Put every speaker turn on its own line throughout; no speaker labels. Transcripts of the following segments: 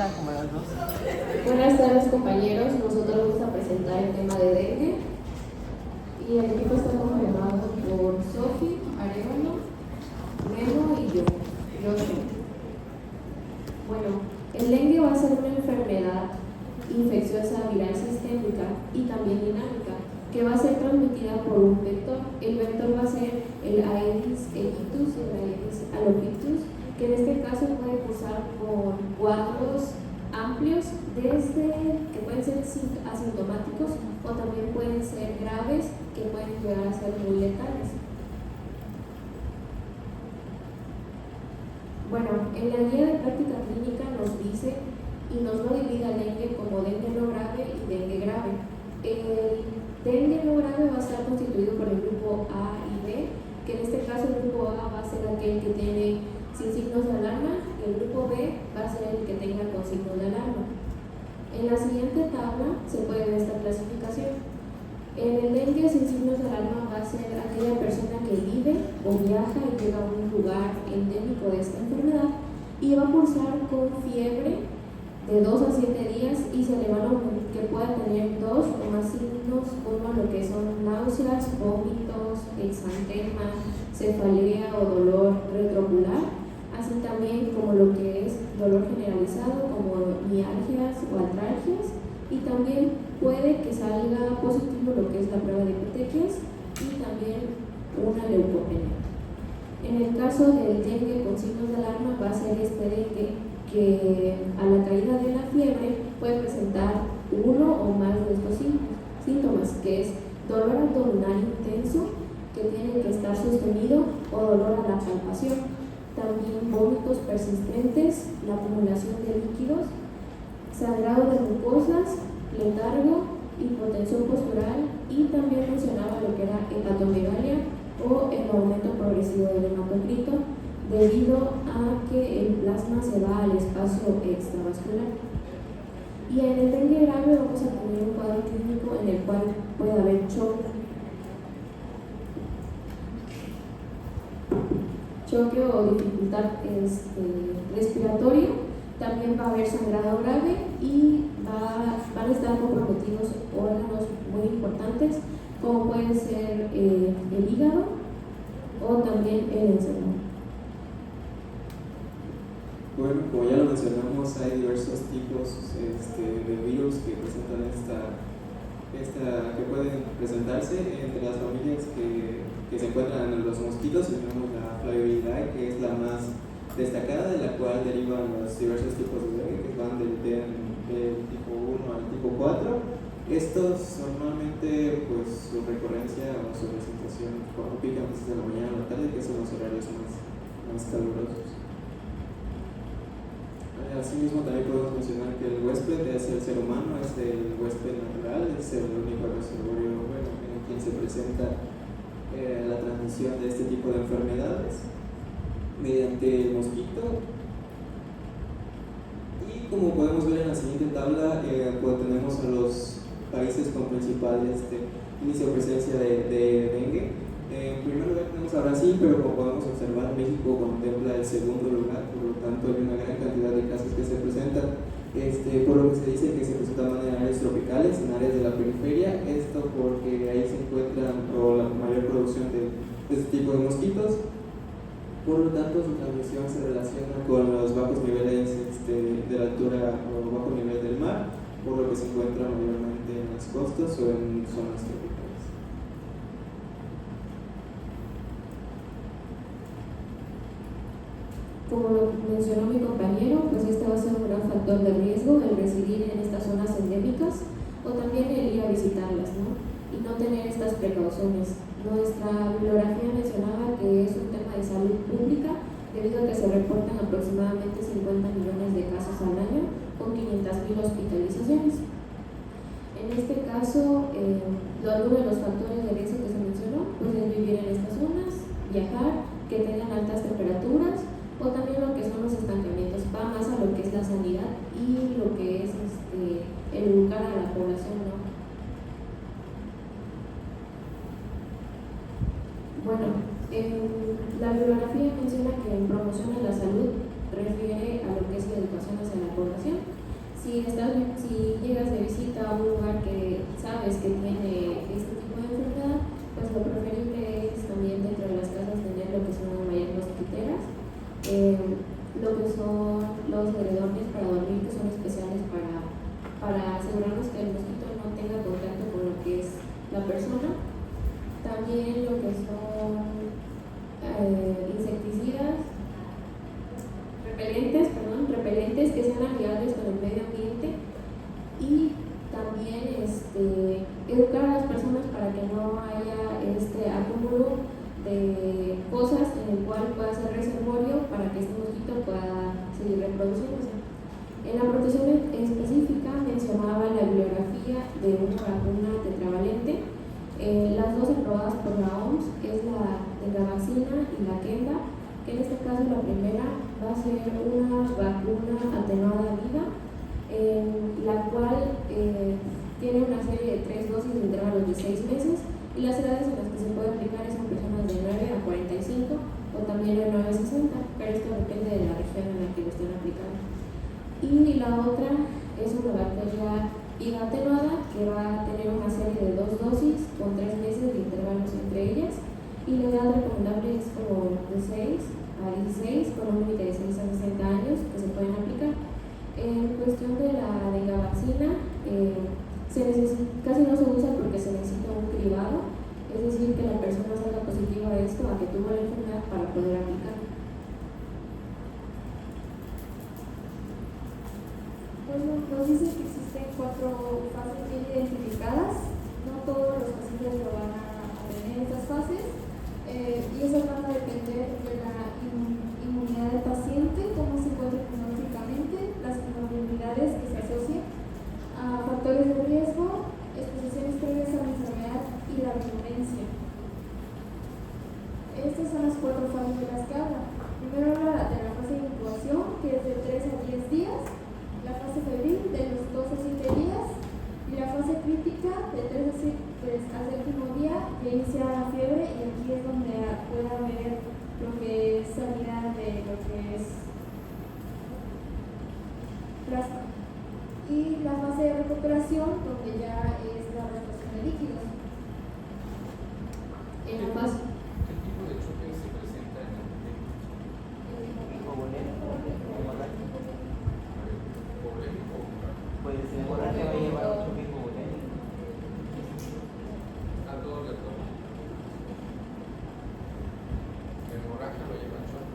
eran como las dos.
Buenas tardes, compañeros. Nosotros vamos a presentar el tema de dengue. Y el equipo está conformado por Sofi, Arevalo, Memo y yo soy. Bueno, el dengue va a ser una enfermedad infecciosa viral sistémica y también dinámica, que va a ser transmitida por un vector. El vector va a ser el Aedes aegyptus y el Aedes albopictus, que en este caso puede cursar con cuadros amplios, desde que pueden ser asintomáticos o también pueden ser graves, que pueden llegar a ser muy letales. Bueno, en la guía de práctica clínica nos dice y nos lo divide el dengue como dengue no grave y dengue grave. El dengue no grave va a estar constituido por el grupo A y B, que en este caso el grupo A va a ser aquel que tiene sin signos de alarma y el grupo B va a ser el que tenga con signos de alarma. En la siguiente tabla se puede ver esta clasificación. En el dengue sin signos de alarma va a ser aquella persona que vive o viaja y llega a un lugar endémico de esta enfermedad y va a cursar con fiebre de 2 a 7 días y se le van a que pueda tener 2 o más signos, como lo que son náuseas, vómitos, exantema, cefalea o dolor retroocular, así también como lo que es dolor generalizado como mialgias o artralgias, y también puede que salga positivo lo que es la prueba de petequias y también una leucopenia. En el caso del dengue con signos de alarma va a ser este dengue que a la caída de la fiebre puede presentar uno o más de estos síntomas, que es dolor abdominal intenso que tiene que estar sostenido o dolor a la palpación, también vómitos persistentes, la acumulación de líquidos, sangrado de mucosas, letargo, hipotensión postural y también mencionaba lo que era hepatomegalia o el aumento progresivo del hematocrito debido a que el plasma se va al espacio extravascular. Y en el dengue grave vamos a tener un cuadro clínico en el cual puede haber choque o dificultad respiratoria. También va a haber sangrado grave y van a estar comprometidos órganos muy importantes, como puede ser el hígado o también el encéfalo.
Bueno, como ya lo mencionamos, hay diversos tipos de virus que presentan que pueden presentarse entre las familias que se encuentran en los mosquitos. Tenemos la Flaviolidae, que es la más destacada, de la cual derivan los diversos tipos de dengue, que van del tipo 1 al tipo 4. Estos normalmente, pues, su recurrencia o su presentación cuando pican desde la mañana a la tarde, que son los horarios más calurosos. Asimismo, también podemos mencionar que el huésped es el ser humano, es el huésped natural, es el único reservorio en quien se presenta la transmisión de este tipo de enfermedades mediante el mosquito. Y como podemos ver en la siguiente tabla, pues tenemos a los países con principal inicio de presencia de dengue. En primer lugar tenemos a Brasil, pero como podemos observar, México contempla el segundo lugar, por lo tanto hay una gran cantidad de casos que se presentan, por lo que se dice que se presentan en áreas tropicales, en áreas de la periferia, esto porque ahí se encuentran la mayor producción de este tipo de mosquitos. Por lo tanto, su transmisión se relaciona con los bajos niveles de la altura o bajo nivel del mar, por lo que se encuentra mayormente en las costas o en zonas tropicales.
Como lo mencionó mi compañero, pues este va a ser un gran factor de riesgo el residir en estas zonas endémicas o también el ir a visitarlas, ¿no? Y no tener estas precauciones. Nuestra bibliografía mencionaba que es un tema de salud pública debido a que se reportan aproximadamente 50 millones de casos al año con 500,000 hospitalizaciones. En este caso, alguno de los factores de riesgo que se mencionó pues es vivir en estas zonas, viajar, que tengan altas temperaturas o también lo que son los estancamientos. Va más a lo que es la sanidad y lo que es el educar a la población, ¿no? Bueno, la bibliografía menciona que en promoción de la salud refiere a lo que es la educación hacia la población si llegas de visita a un lugar que sabes que tiene este tipo de enfermedad, pues lo preferible es también dentro de las casas tener lo que son las mallas mosquiteras, lo que son los edredones para dormir, que son especiales para asegurarnos que el mosquito no tenga contacto con lo que es la persona. También lo que son insecticidas, repelentes que sean amigables con el medio ambiente, y también educar a las personas para que no haya acúmulo de cosas en el cual pueda ser reservorio para que este mosquito pueda seguir reproduciéndose. En la protección específica mencionaba la bibliografía de una vacuna tetravalente. Las dos aprobadas por la OMS es la Dengavaxina y la Kenda, que en este caso la primera va a ser una vacuna atenuada viva, la cual tiene una serie de 3 dosis de intervalos de 6 meses, y las edades en las que se puede aplicar son personas de 9 a 45 o también de 9 a 60, pero esto depende de la región en la que lo estén aplicando. Y la otra es una bacteria viva atenuada que va a tener una serie de 2 dosis con 3 meses de intervalos entre ellas, y la edad recomendable es como de 6 a 16 con un límite de 6 a 60 años que se pueden aplicar. En cuestión de la Dengavaxina, casi no se usa porque se necesita un cribado, es decir, que la persona salga positiva a esto, a que tuvo la enfermedad, para poder aplicar.
Bueno, nos dice que existen 4 fases bien identificadas. No todos los pacientes lo van a tener estas fases, y eso van a depender de la inmunidad del paciente, cómo se encuentra inmunológicamente, las comorbilidades que se asocian a factores de riesgo, exposiciones previas a la enfermedad y la virulencia. Estas son las 4 fases de las que habla. Primero habla de la fase de incubación, que es de 3 a 10 días, la fase febril de los 2 a 7 días, y la fase crítica de 3 al 7º día ya inicia la fiebre, y aquí es donde puede haber lo que es sanidad de lo que es plasma. Y la fase de recuperación, donde ya es la respuesta de líquidos.
En la fase
¿Qué tipo de choque se presenta en el polémico?
Pues el hemorragia va a llevar un choque hipovolémico.
A todos les toca. La hemorragia lo lleva en choque.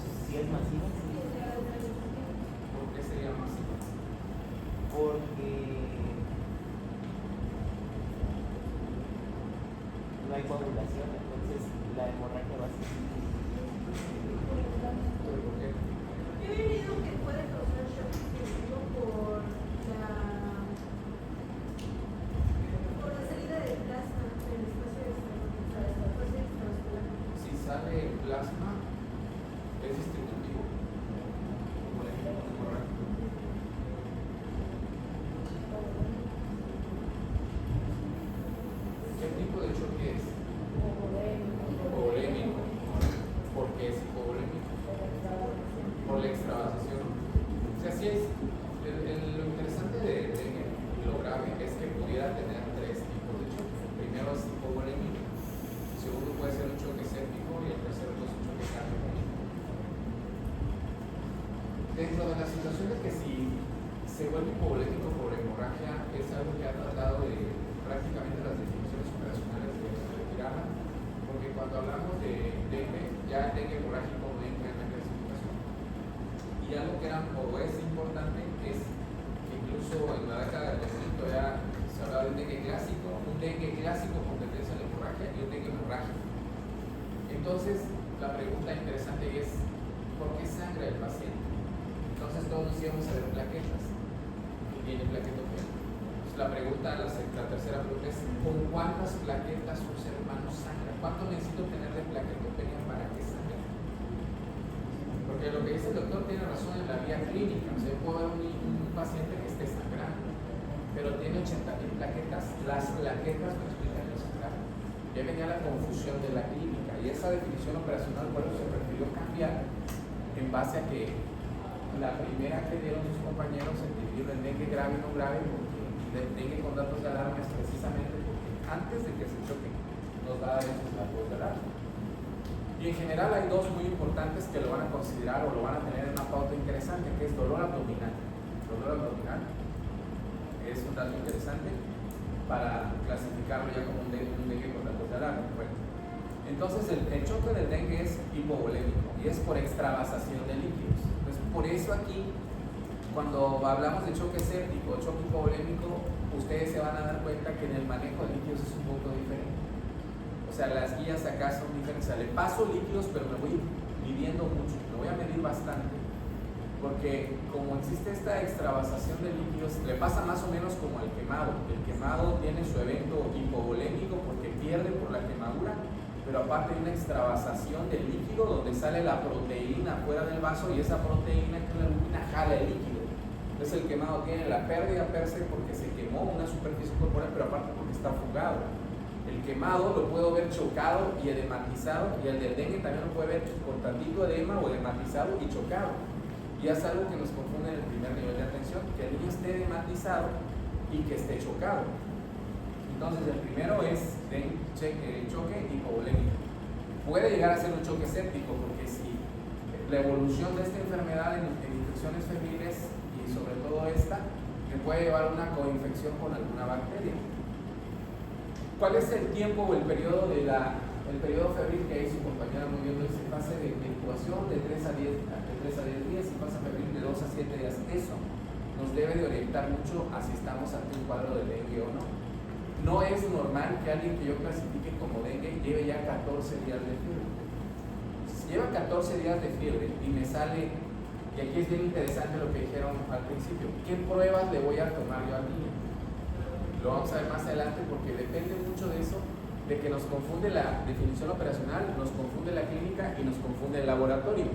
Si es masiva, sí.
¿Por qué sería masiva?
Porque no hay coagulación, entonces la hemorragia va a ser.
¿Pero por qué?
He leído que puede causar shock isquémico por la salida de plasma en el espacio extravascular.
Si sale plasma, es distributivo. Como el hemorrágico. ¿Qué tipo de choque es? Hipovolémico. ¿Por qué es hipovolémico? Por la extravasación. O sea, sí es. Lo interesante de lo grave es que pudiera tener 3 tipos de choque. El primero es hipovolémico. El segundo puede ser un choque séptico y el tercero es un choque cardíaco. Dentro de las situaciones que si se vuelve hipovolémico por hemorragia, es algo que ha tratado de prácticamente las definiciones operacionales de retirarla, porque cuando hablamos de dengue, ya el dengue hemorrágico no entra en la clasificación. Y algo que era o es importante es que incluso en la década del 2000 todavía se hablaba de un dengue clásico con tendencia a la hemorragia y un dengue hemorrágico. Entonces, la pregunta interesante es, ¿por qué sangra el paciente? Entonces todos nos íbamos a ver plaquetas, y tiene plaquetopenia. Entonces la tercera pregunta es, ¿con cuántas plaquetas un ser humano sangra? ¿Cuánto necesito tener de plaquetopenia para que sangre? Porque lo que dice el doctor tiene razón en la vía clínica. O sea, yo puedo ver un paciente que esté sangrando, pero tiene 80,000 plaquetas. Las plaquetas no explican el sangrado. Ya venía la confusión de la clínica, y esa definición operacional, bueno, se prefirió cambiar en base a que la primera que dieron sus compañeros en dividir grave y no grave, porque dengue con datos de alarma es precisamente porque antes de que se choque nos va a dar esos datos de alarma. Y en general hay dos muy importantes que lo van a considerar o lo van a tener en una pauta interesante, que es dolor abdominal. Dolor abdominal es un dato interesante para clasificarlo ya como un dengue con datos de alarma. Bueno, entonces el choque del dengue es hipovolémico y es por extravasación de líquidos. Entonces, por eso aquí, cuando hablamos de choque séptico o choque hipovolémico, ustedes se van a dar cuenta que en el manejo de líquidos es un poco diferente. O sea, las guías acá son diferentes. O sea, le paso líquidos, pero me voy midiendo mucho, me voy a medir bastante. Porque como existe esta extravasación de líquidos, le pasa más o menos como al quemado. El quemado tiene su evento hipovolémico porque pierde por la quemadura, pero aparte hay una extravasación del líquido donde sale la proteína fuera del vaso y esa proteína que es la albúmina jala el líquido. Entonces el quemado tiene la pérdida per se porque se quemó una superficie corporal, pero aparte porque está fugado. El quemado lo puedo ver chocado y edematizado, y el del dengue también lo puede ver con tantito edema o edematizado y chocado. Y es algo que nos confunde en el primer nivel de atención, que el niño esté edematizado y que esté chocado. Entonces el primero es choque hipovolémico. Puede llegar a ser un choque séptico, porque si la evolución de esta enfermedad en infecciones febriles y sobre todo esta, me puede llevar a una coinfección con alguna bacteria. ¿Cuál es el tiempo o el periodo el periodo febril que ahí su compañera muy bien dice? Fase de incubación de 3 a 10 días y fase febril de 2 a 7 días. Eso nos debe de orientar mucho a si estamos ante un cuadro de dengue o no. No es normal que alguien que yo clasifique como dengue lleve ya 14 días de fiebre. Si lleva 14 días de fiebre y me sale, y aquí es bien interesante lo que dijeron al principio, ¿qué pruebas le voy a tomar yo al niño? Lo vamos a ver más adelante porque depende mucho de eso, de que nos confunde la definición operacional, nos confunde la clínica y nos confunde el laboratorio.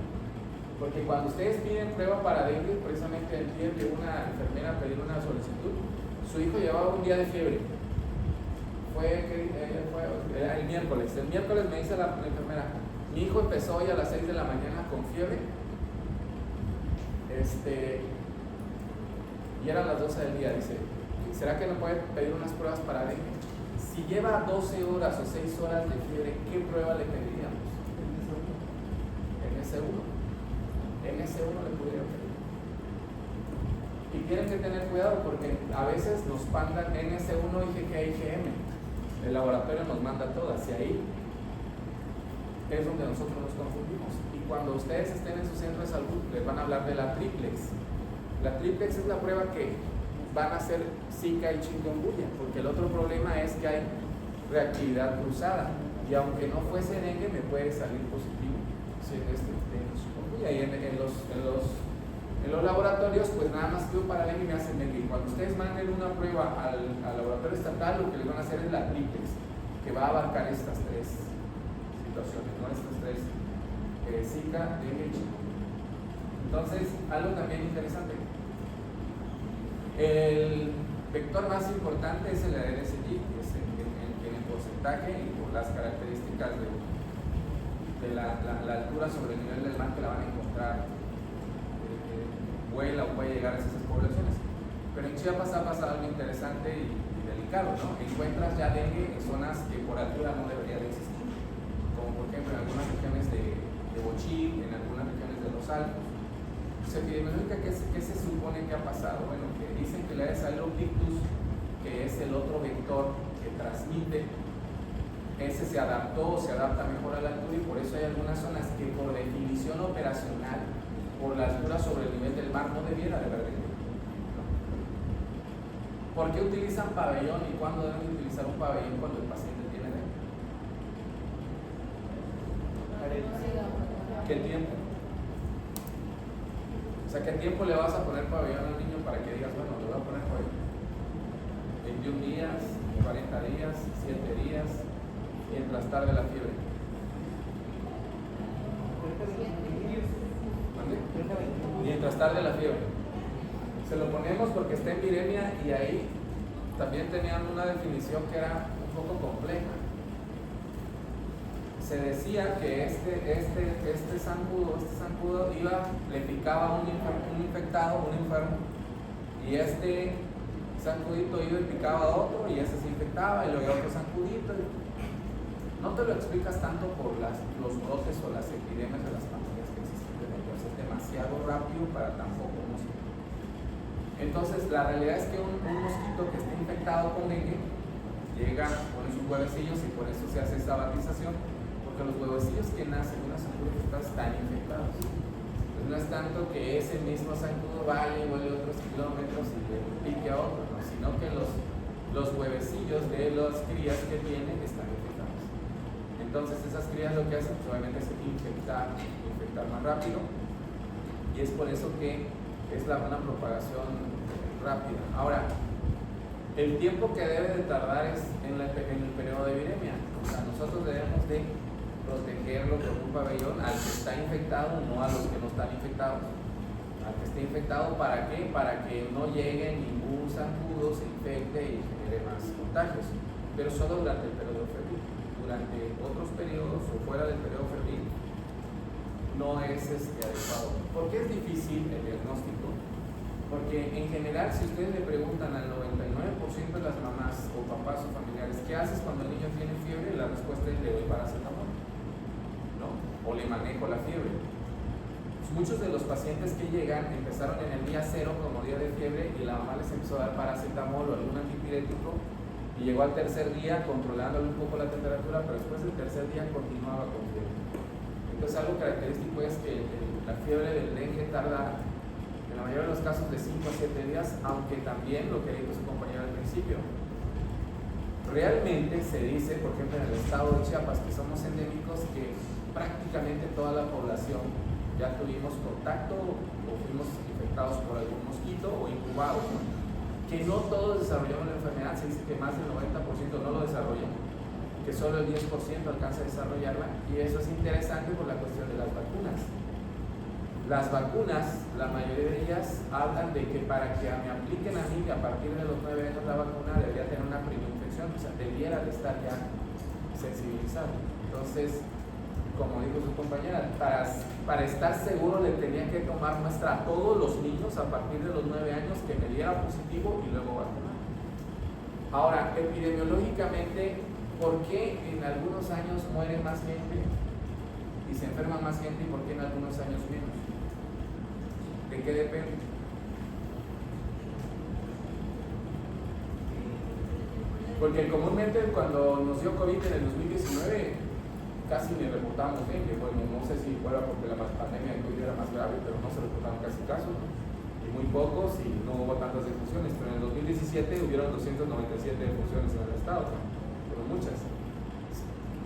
Porque cuando ustedes piden prueba para dengue, precisamente el día que una enfermera pidió una solicitud, su hijo llevaba un día de fiebre. Fue el miércoles. El miércoles me dice la enfermera, mi hijo empezó hoy a las 6 de la mañana con fiebre. Y eran las 12 del día, dice, ¿será que no puede pedir unas pruebas para dengue? Si lleva 12 horas o 6 horas de fiebre, ¿qué prueba le pediríamos? NS1 le pudiera pedir. Y tienen que tener cuidado porque a veces nos mandan NS1, IgG, IgM. El laboratorio nos manda todas y ahí es donde nosotros nos confundimos. Y cuando ustedes estén en su centro de salud, les van a hablar de la triplex. La triplex es la prueba que van a hacer Zika y chikungunya, porque el otro problema es que hay reactividad cruzada y aunque no fuese dengue me puede salir positivo si es chikungunya. Y en los laboratorios pues nada más que para dengue me hacen dengue. Y cuando ustedes manden una prueba al laboratorio estatal, lo que les van a hacer es la triplex, que va a abarcar estas tres situaciones, ¿no? Estas tres, Zika, dengue y chikungunya. Entonces, algo también interesante. El vector más importante es el ARSG, que es en porcentaje y por las características de la altura sobre el nivel del mar que la van a encontrar, vuela o puede llegar a esas poblaciones. Pero en Chiapas ha pasado algo interesante y delicado, ¿no? Encuentras ya dengue en zonas que por altura no debería de existir, como por ejemplo en algunas regiones de Bochil, en algunas regiones de los Alpos. Epidemiológica, ¿qué se supone que ha pasado? Bueno, que dicen que la de Salopictus, que es el otro vector que transmite, ese se adaptó o se adapta mejor a la altura y por eso hay algunas zonas que por definición operacional, por la altura sobre el nivel del mar, no debiera de haber dengue. ¿Por qué utilizan pabellón y cuándo deben de utilizar un pabellón cuando el paciente tiene dengue? ¿Qué tiempo? O sea, ¿qué tiempo le vas a poner pabellón al niño para que digas, bueno, le voy a poner pabellón? 21 días, 40 días, 7 días, mientras tarde la fiebre. ¿Dónde? Mientras tarde la fiebre. Se lo ponemos porque está en viremia y ahí también tenían una definición que era un poco compleja. Se decía que este zancudo le picaba a un infectado, un enfermo, Y este zancudito iba y picaba a otro y ese se infectaba y luego otro zancudito. No te lo explicas tanto por los brotes o las epidemias de las pandemias que existen de dengue. Es demasiado rápido para tan poco mosquito. Entonces, la realidad es que un mosquito que esté infectado con dengue llega, pone sus huevecillos y por eso se hace esta batización, porque los huevecillos que nacen de una zancudo infectada están infectados. Entonces, no es tanto que ese mismo zancudo vaya y vuele otros kilómetros y le pique a otro, ¿no? Sino que los huevecillos de las crías que tienen están infectados. Entonces, esas crías lo que hacen, pues, obviamente, es infectar más rápido, y es por eso que es una propagación rápida. Ahora, el tiempo que debe de tardar es en el periodo de viremia. O sea, nosotros debemos de protegerlo con un pabellón al que está infectado, no a los que no están infectados. Al que esté infectado, ¿para qué? Para que no llegue ningún zancudo, se infecte y genere más contagios. Pero solo durante el periodo febril. Durante otros periodos o fuera del periodo febril no es adecuado. ¿Por qué es difícil el diagnóstico? Porque en general, si ustedes le preguntan al 99% de las mamás o papás o familiares ¿qué haces cuando el niño tiene fiebre? La respuesta es le doy paracetamol, ¿no? O le manejo la fiebre. Pues muchos de los pacientes que llegan empezaron en el día 0 como día de fiebre y la mamá les empezó a dar paracetamol o algún antipirético y llegó al tercer día controlándole un poco la temperatura, pero después del tercer día continuaba con fiebre. Entonces, algo característico es que la fiebre del dengue tarda en la mayoría de los casos de 5 a 7 días, aunque también lo que dijo su compañero al principio. Realmente se dice, por ejemplo, en el estado de Chiapas, que somos endémicos, que prácticamente toda la población ya tuvimos contacto o fuimos infectados por algún mosquito o incubados, ¿no? Que no todos desarrollamos la enfermedad, se dice que más del 90% no lo desarrollan, que solo el 10% alcanza a desarrollarla, y eso es interesante por la cuestión de las vacunas. Las vacunas, la mayoría de ellas hablan de que para que me apliquen a mí, a partir de los 9 años la vacuna, debería tener una prima infección, o sea, debiera de estar ya sensibilizado. Entonces, como dijo su compañera, para estar seguro le tenía que tomar muestra a todos los niños a partir de los 9 años que me diera positivo y luego vacunar. Ahora, epidemiológicamente, ¿por qué en algunos años muere más gente y se enferma más gente y por qué en algunos años menos? ¿De qué depende? Porque comúnmente cuando nos dio COVID en el 2019 casi ni reportamos dengue. Bueno, no sé si fuera porque la pandemia de COVID era más grave, pero no se reportaron casi casos, ¿no? Y muy pocos y no hubo tantas defunciones. Pero en el 2017 hubieron 297 defunciones en el estado, ¿no? Pero muchas.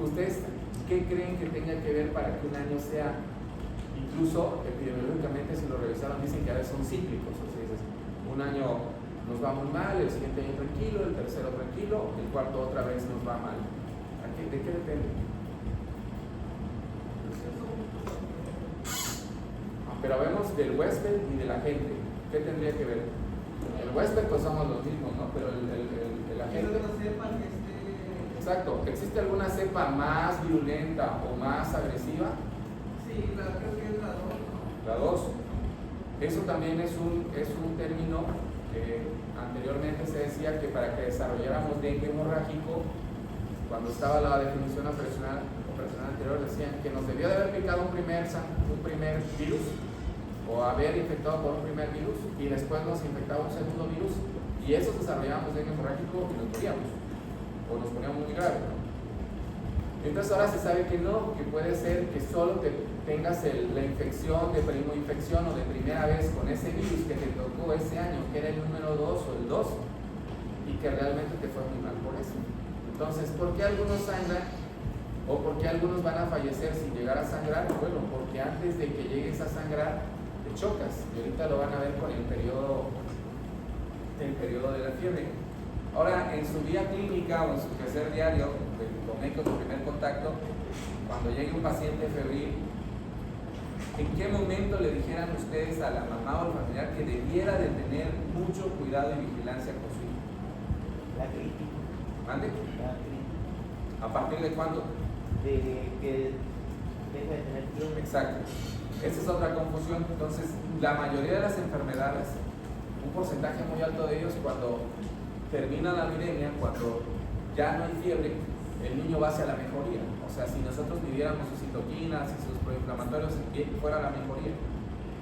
¿Ustedes qué creen que tenga que ver para que un año sea? Incluso epidemiológicamente, si lo revisaron, dicen que a veces son cíclicos. O sea, dices, un año nos va muy mal, el siguiente año tranquilo, el tercero tranquilo, el cuarto otra vez nos va mal. ¿De qué depende? Pero vemos del huésped y de la gente. ¿Qué tendría que ver? El huésped pues somos los mismos, ¿no? Pero el agente... Exacto. ¿Existe alguna cepa más virulenta o más agresiva?
Sí, creo que es la 2.
La 2. Eso también es un término que anteriormente se decía que para que desarrolláramos dengue hemorrágico, cuando estaba la definición operacional anterior, decían que nos debió de haber picado un primer virus o haber infectado por un primer virus y después nos infectaba un segundo virus y esos desarrollábamos dengue hemorrágico y nos moríamos o nos poníamos muy grave, ¿no? Entonces ahora se sabe que no, que puede ser que solo tengas la infección de primoinfección o de primera vez con ese virus que te tocó ese año, que era el número 2 o el 2, y que realmente te fue muy mal por eso. Entonces, ¿por qué algunos sangran o por qué algunos van a fallecer sin llegar a sangrar? Bueno, porque antes de que llegues a sangrar te chocas, y ahorita lo van a ver con el periodo de la fiebre. Ahora, en su vía clínica o en su quehacer diario, tomé con su primer contacto, cuando llegue un paciente febril, ¿en qué momento le dijeran ustedes a la mamá o al familiar que debiera de tener mucho cuidado y vigilancia con su hijo?
La crítica.
¿Mande?
La crítica.
¿A partir de cuándo?
De que deja de tener fiebre.
Exacto. Esa es otra confusión. Entonces, la mayoría de las enfermedades un porcentaje muy alto de ellos, cuando termina la viremia, cuando ya no hay fiebre, el niño va hacia la mejoría. O sea, si nosotros midiéramos sus citoquinas y sus proinflamatorios, fuera la mejoría.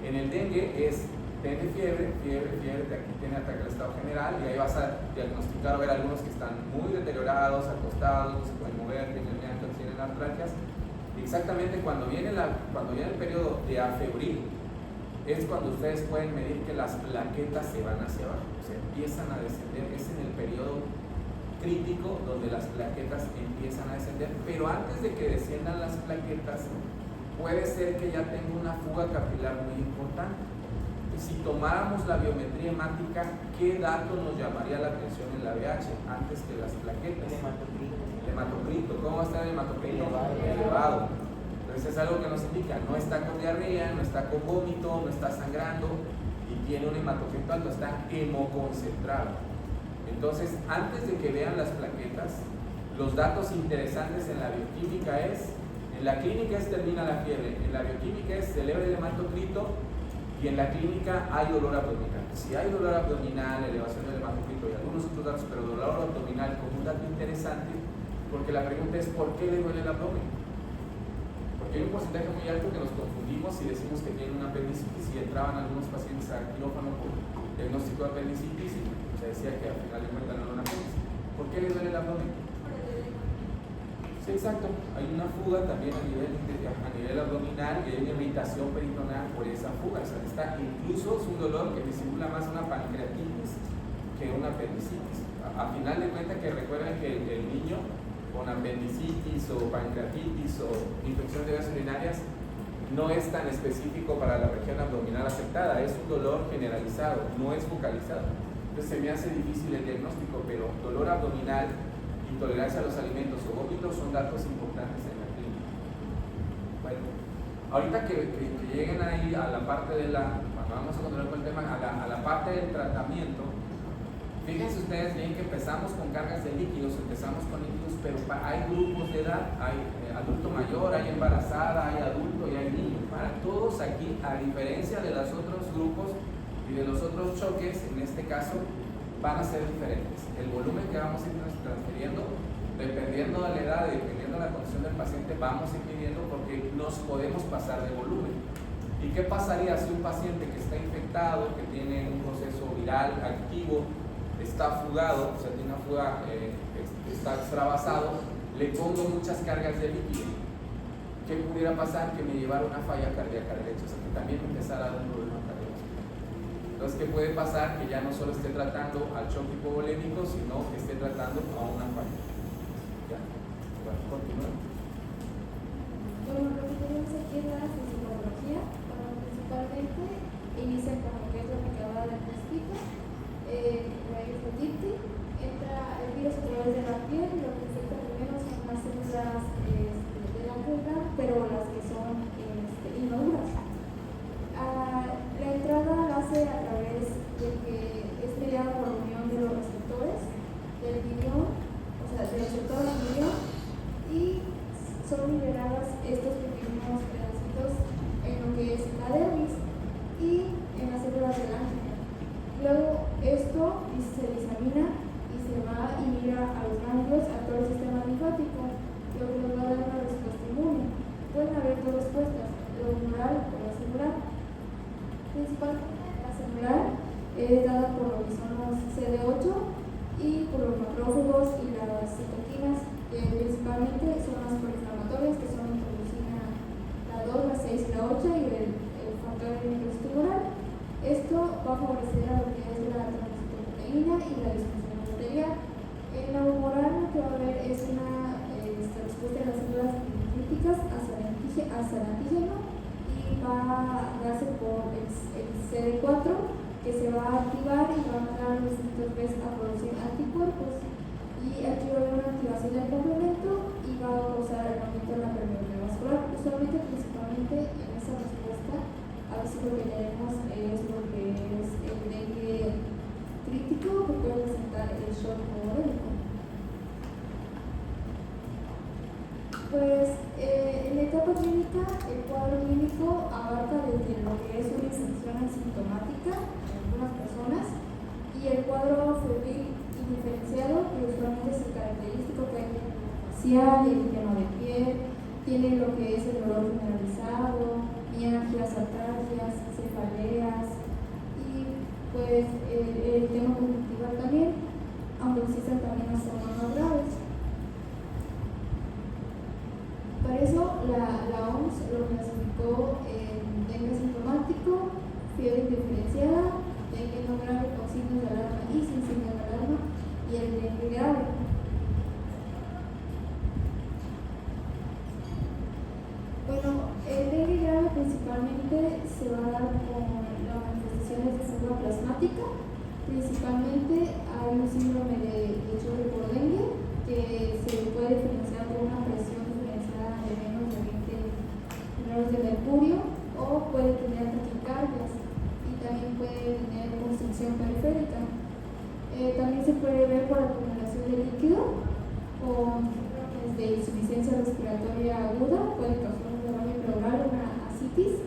En el dengue es, tiene fiebre, aquí tiene ataque al estado general, y ahí vas a diagnosticar o ver algunos que están muy deteriorados, acostados, no se pueden mover, tienen llanto, tienen artralgias. Y exactamente cuando viene el periodo de afebril, es cuando ustedes pueden medir que las plaquetas se van hacia abajo, o sea, empiezan a descender. Es en el periodo crítico donde las plaquetas empiezan a descender, pero antes de que desciendan las plaquetas, puede ser que ya tenga una fuga capilar muy importante. Si tomáramos la biometría hemática, ¿qué dato nos llamaría la atención en la VH antes que las plaquetas? El hematocrito. ¿Cómo va a estar el hematocrito? Elevado. Entonces es algo que nos indica, no está con diarrea, no está con vómito, no está sangrando y tiene un hematocrito alto, está hemoconcentrado. Entonces, antes de que vean las plaquetas, los datos interesantes en la bioquímica es, en la clínica termina la fiebre, en la bioquímica se eleva el hematocrito y en la clínica hay dolor abdominal. Si hay dolor abdominal, elevación del hematocrito y algunos otros datos, pero dolor abdominal como un dato interesante, porque la pregunta es ¿por qué le duele el abdomen? Porque hay un porcentaje muy alto que nos confundimos y decimos que tienen una apendicitis y entraban algunos pacientes a quirófano por diagnóstico de apendicitis y se decía que al final de cuentas no era una apendicitis. ¿Por qué le duele el abdomen? Sí, exacto. Hay una fuga también a nivel abdominal y hay una irritación peritoneal por esa fuga. O sea, incluso es un dolor que disimula más una pancreatitis que una apendicitis. A final de cuentas que recuerden que el niño con apendicitis o pancreatitis o infección de vías urinarias no es tan específico para la región abdominal afectada, es un dolor generalizado, no es focalizado. Entonces se me hace difícil el diagnóstico, pero dolor abdominal, intolerancia a los alimentos o vómitos son datos importantes en la clínica. Bueno, ahorita que lleguen ahí a la parte de vamos a continuar con el tema, a la parte del tratamiento. Fíjense ustedes bien que empezamos con cargas de líquidos, pero hay grupos de edad, hay adulto mayor, hay embarazada, hay adulto y hay niño. Para todos aquí, a diferencia de los otros grupos y de los otros choques, en este caso, van a ser diferentes. El volumen que vamos a ir transfiriendo, dependiendo de la edad y dependiendo de la condición del paciente, vamos a ir midiendo porque nos podemos pasar de volumen. ¿Y qué pasaría si un paciente que está infectado, que tiene un proceso viral activo, está fugado, o sea, tiene una fuga, está extravasado, le pongo muchas cargas de líquido? ¿Qué pudiera pasar? Que me llevara una falla cardíaca derecha, o sea, que también empezara a dar un problema cardíaco. Entonces, ¿qué puede pasar? Que ya no solo esté tratando al shock hipovolémico, sino que esté tratando a una falla. Ya, bueno, continuamos.
Bueno, lo que tenemos aquí es la sintomatología, principalmente inicia con lo que es lo que acaba de explicar. Entra el virus a través de la piel, lo que infecta primero son las células de la célula, pero las que son inmaduras. La entrada la hace a través de que es mediada por la unión de los receptores del virión, o sea, del receptor del virión, y son liberadas estos pequeños pedacitos en lo que es la dermis y en las células del ángel. Luego esto se disemina y se va y mira a los ganglios, a todo el sistema linfático, lo que nos va a dar una respuesta inmune. Pueden haber dos respuestas, la humoral o la celular. Principalmente la celular es dada por lo que son los CD8 y por los macrófagos y las citoquinas, que principalmente son las proinflamatorias, que son interleucina la 2, la 6 y la 8 y el factor microestructural. Esto va a favorecer a lo que es la transcriptoproteína y la disfunción arterial. En la humoral lo que va a haber es una respuesta de las células linfíticas hacia el antígeno y va a darse por el CD4 que se va a activar y va a mandar a los distintos Bs a producir anticuerpos. Y aquí va a haber una activación del complemento y va a causar el aumento de la permeabilidad vascular. Usualmente, principalmente en esa respuesta, a veces lo que tenemos es lo que es el dengue crítico que puede presentar el shock hipovolémico. Pues en la etapa clínica, el cuadro clínico abarca desde lo que es una infección asintomática, una algunas personas. Y el cuadro febril indiferenciado, que usualmente es el característico, que hay facial, eritema de piel, tiene lo que es el dolor generalizado, mialgias, atalgias, cefaleas y pues el tema conjuntival también, aunque existen también las formas más graves. Para eso la OMS lo clasificó en dengue asintomático, fiebre indiferenciada, dengue no grave con signos de alarma y sin signos de alarma, y el dengue grave. Bueno, el dengue grave principalmente se va a dar con las manifestaciones de forma plasmática. Principalmente hay un síndrome de choque por dengue que se puede diferenciar por una presión diferenciada de menos de 20 grados de mercurio, o puede tener taquicardias y también puede tener constricción periférica. También se puede ver por acumulación de líquido con síndromes de insuficiencia respiratoria aguda, puede causar un derrame pleural, una ascitis,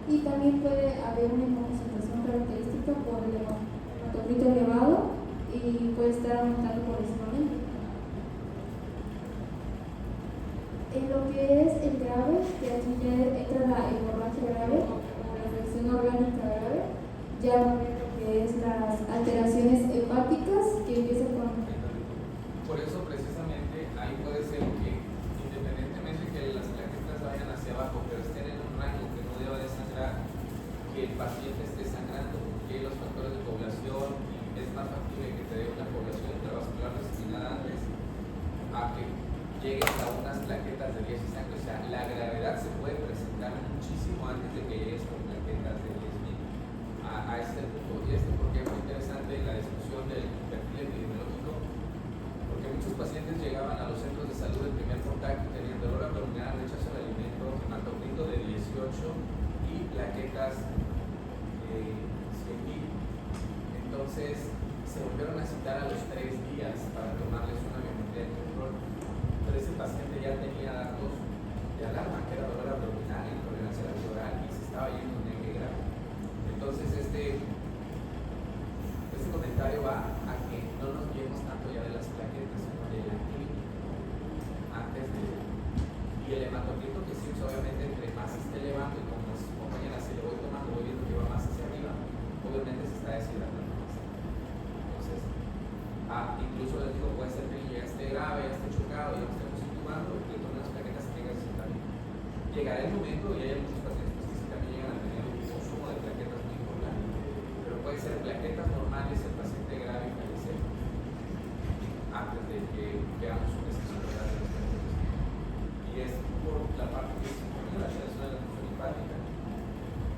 y también puede haber una hemoconcentración característica por el hematocrito elevado y puede estar aumentando progresivamente. En lo que es el grave, que aquí ya entra la hemorragia grave o la afección orgánica grave, ya va a ver lo que es las alteraciones hepáticas que empiezan con...
Por eso precisamente ahí puede ser que independientemente que las plaquetas vayan hacia abajo, pero estén en un rango que no deba de sangrar, que el paciente esté sangrando, que los factores de población, es más factible que te dé una población intravascular destinada antes a que llegues a unas plaquetas de 10 y sangre. O sea, la gravedad se puede presentar muchísimo antes de que llegues con plaquetas de 10.000 a este punto. Y esto porque es muy interesante la discusión del perfil epidemiológico, porque muchos pacientes llegaban a los centros de salud de primer contacto y tenían dolor abdominal, rechazo al alimento, hematocrito de 18 y plaquetas 100.000. Entonces se volvieron a citar a los 3 días para tomarles una biometría de control, pero ese paciente ya tenía datos de alarma, que era dolor abdominal, intolerancia a la vía oral, y se estaba yendo en dengue grave. Entonces este comentario va a que no nos guiemos tanto ya de las plaquetas, sino de la clínica antes de... Y el hematocrito, que sí, obviamente entre más se esté elevando y como las compañeras se le voy tomando, voy viendo que va más hacia arriba, obviamente se está deshidratando más. Entonces, incluso les digo, puede ser que ya esté grave, ya esté chocado, ya estemos intubando, y que tomen las plaquetas y tenga 60.000. Llegará el momento, y hay muchos pacientes que sí también llegan a tener un consumo de plaquetas muy importante, pero puede ser plaquetas normales, el paciente grave y fallecer antes de que veamos un exceso de las plaquetas. Y es por la parte que se pone la alteración de la función hepática.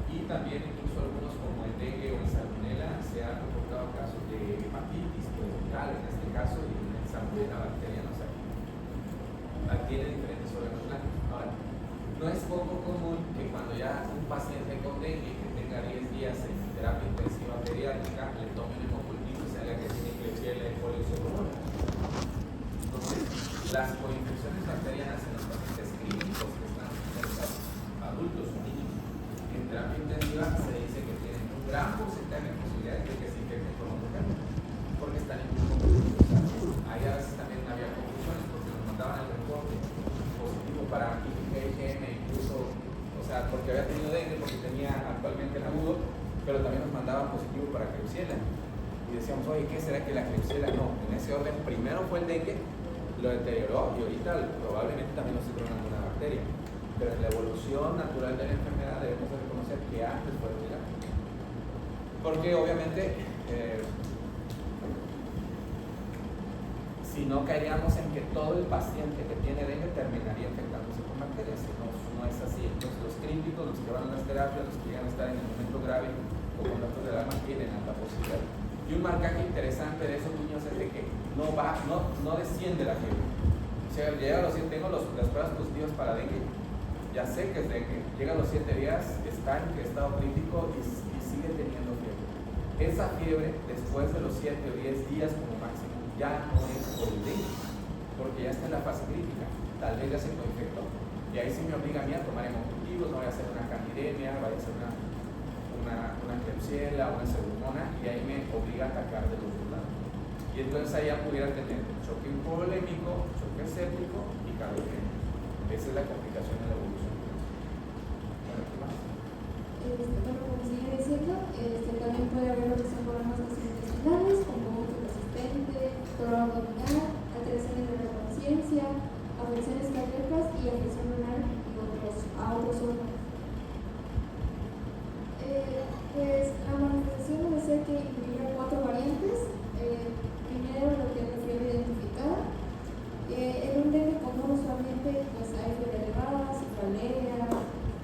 Y también incluso algunos como el dengue o el salmonela se han reportado casos de hepatitis pues, viral en este caso, y el salmonela bacteriana, o sea, tiene diferentes órganos blancos. Ahora, no es poco común que cuando ya un paciente con dengue que tenga 10 días en terapia intensiva pediátrica le tome un hemocultivo y se haga que tiene Klebsiella y polioxocorona. Entonces, las coinfecciones bacterianas en los pacientes clínicos que están hospitalizados, adultos o niños, en terapia intensiva se dice que tienen un gran porcentaje de posibilidades de que se infecten con otro germen, porque están en un conjunto. Ahí a veces también había confusiones porque nos mandaban el reporte positivo para IgM, incluso, o sea, porque había tenido dengue, porque tenía actualmente el agudo, pero también nos mandaban positivo para Klebsiella. Y decíamos, oye, ¿qué será que la Klebsiella? No, en ese orden, primero fue el dengue, lo deterioró y ahorita probablemente también nos esté tronando una bacteria. Pero en la evolución natural de la enfermedad debemos de reconocer que antes fue el dengue. Porque obviamente, si no caeríamos en que todo el paciente que tiene dengue terminaría infectándose con bacterias. No es así. Entonces los críticos, los que van a las terapias, los que llegan a estar en el momento grave o con datos de alarma tienen alta posibilidad. Y un marcaje interesante de esos niños es de que no desciende la fiebre. O sea, llega a los 7, tengo las pruebas positivas para dengue, ya sé que es dengue, llega a los 7 días, está en estado crítico y sigue teniendo fiebre. Esa fiebre, después de los 7 o 10 días como máximo, ya no es por el dengue, porque ya está en la fase crítica, tal vez ya se coinfectó. Y ahí sí me obliga a mí a tomar hemocultivos, no voy a hacer una candidemia, voy a hacer un una Klebsiella, una Pseudomonas, y ahí me obliga a atacar de los dos lados. Y entonces ahí ya pudiera tener choque hipovolémico, choque séptico y cardiogénico. Esa es la complicación de la evolución. Bueno, ¿qué más?
Bueno, como sigue diciendo, también puede haber lo que son problemas gastrointestinales, como vómito persistente, dolor abdominal, alteraciones de la conciencia, afecciones cardíacas y afección renal a otros órganos. Pues la manifestación debe ser que incluya 4 variantes. Primero, lo que es la fiebre identificada. En un dengue común usualmente pues, hay fiebre elevada, cefalea,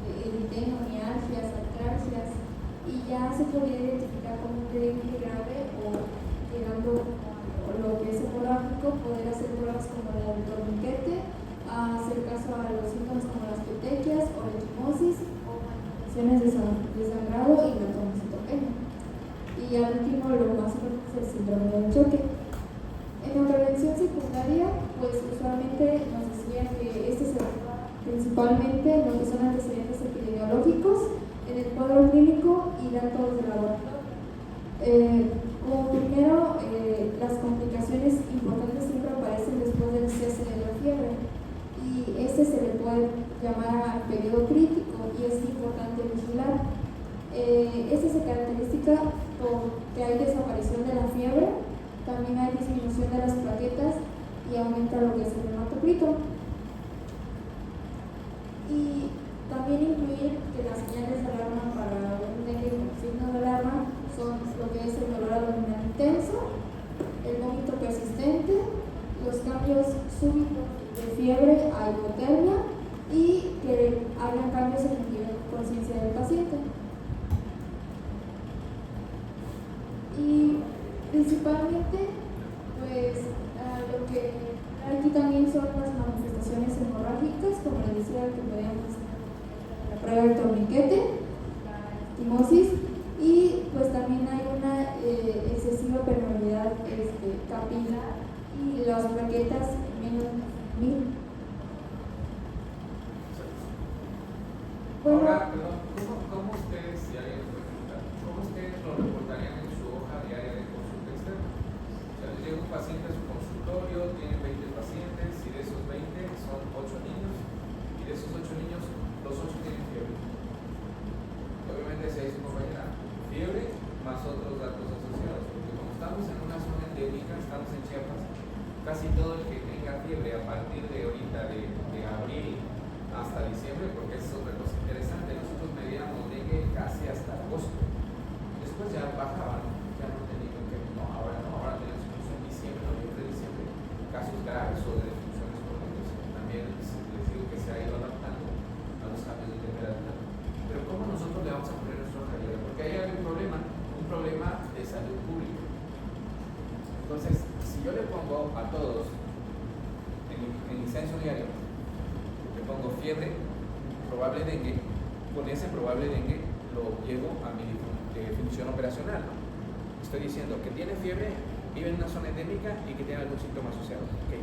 eritema, mialgias, artralgias, y ya se podría identificar como un dengue grave o llegando a lo que es hemorrágico, poder hacer pruebas como la del torniquete, hacer caso a los síntomas como las petequias o la equimosis o manifestaciones de sangrado y la trombocitopenia. Y al último, lo más importante es el síndrome del choque. En la prevención secundaria, pues usualmente nos decían que este se basa principalmente en lo que son antecedentes epidemiológicos, en el cuadro clínico y datos de laboratorio. Como primero, las complicaciones importantes siempre aparecen después del cese de la fiebre, y este se le puede llamar periodo crítico y es importante vigilar. Este se caracteriza por que hay desaparición de la fiebre, también hay disminución de las plaquetas y aumenta lo que es el hematocrito. Y también incluir que las señales de alarma para un dengue con signo de alarma son lo que es el dolor abdominal intenso, el vómito persistente, los cambios súbitos de fiebre a hipotermia y que hayan cambios en el nivel de conciencia del paciente. Y principalmente, pues lo que aquí también son las manifestaciones hemorrágicas, como les decía, que podemos la prueba del torniquete, la equimosis, y pues también hay una excesiva permeabilidad capilar y las plaquetas menos de 1000. Bueno,
Ahora, perdón, ¿cómo ustedes, si alguien me puede preguntar, cómo ustedes lo reportarían en su hoja diaria de consulta externa? O sea, les llega un paciente a su consultorio, tiene 20 pacientes, y de esos 20 son 8 niños, y de esos 8 niños, los 8 tienen fiebre. Obviamente, si hay su compañera, fiebre más otros datos asociados, porque como estamos en una zona endémica, estamos en Chiapas, casi todo el que tenga fiebre a partir de ahorita, de abril hasta diciembre, porque esa es otra cosa interesante, nosotros medíamos dengue casi hasta agosto, después ya bajaban, ya no tenían que, ahora tenemos incluso en diciembre, noviembre, diciembre, casos graves o de defunciones por medios. También les digo que se ha ido adaptando a los cambios de temperatura. Pero ¿cómo nosotros le vamos a poner nuestro hoja diaria? Porque ahí hay un problema de salud pública. Entonces, si yo le pongo a todos en mi censo diario, le pongo fiebre, probable dengue, con ese probable dengue lo llevo a mi definición operacional, ¿no? Estoy diciendo que tiene fiebre, vive en una zona endémica y que tiene algún síntoma asociado. Okay.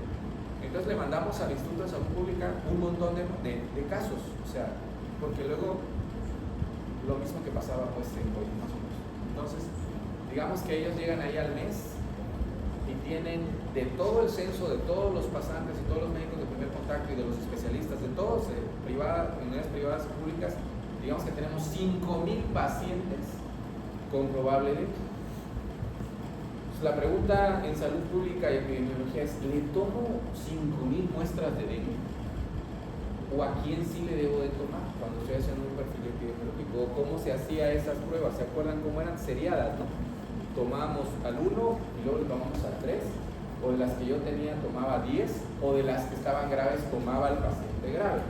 Entonces le mandamos al Instituto de Salud Pública un montón de casos, o sea, porque luego lo mismo que pasaba pues en COVID más o menos. Entonces, digamos que ellos llegan ahí al mes y tienen de todo el censo, de todos los pasantes y todos los médicos de primer contacto y de los especialistas, de todos, unidades privadas y públicas, digamos que tenemos 5,000 pacientes con probable dengue. La pregunta en salud pública y epidemiología es, ¿le tomo 5,000 muestras de dengue? ¿O a quién sí le debo de tomar cuando estoy haciendo un perfil epidemiológico? ¿Cómo se hacía esas pruebas? ¿Se acuerdan cómo eran seriadas, no? Tomábamos al 1 y luego le tomamos al 3, o de las que yo tenía tomaba 10, o de las que estaban graves tomaba al paciente grave.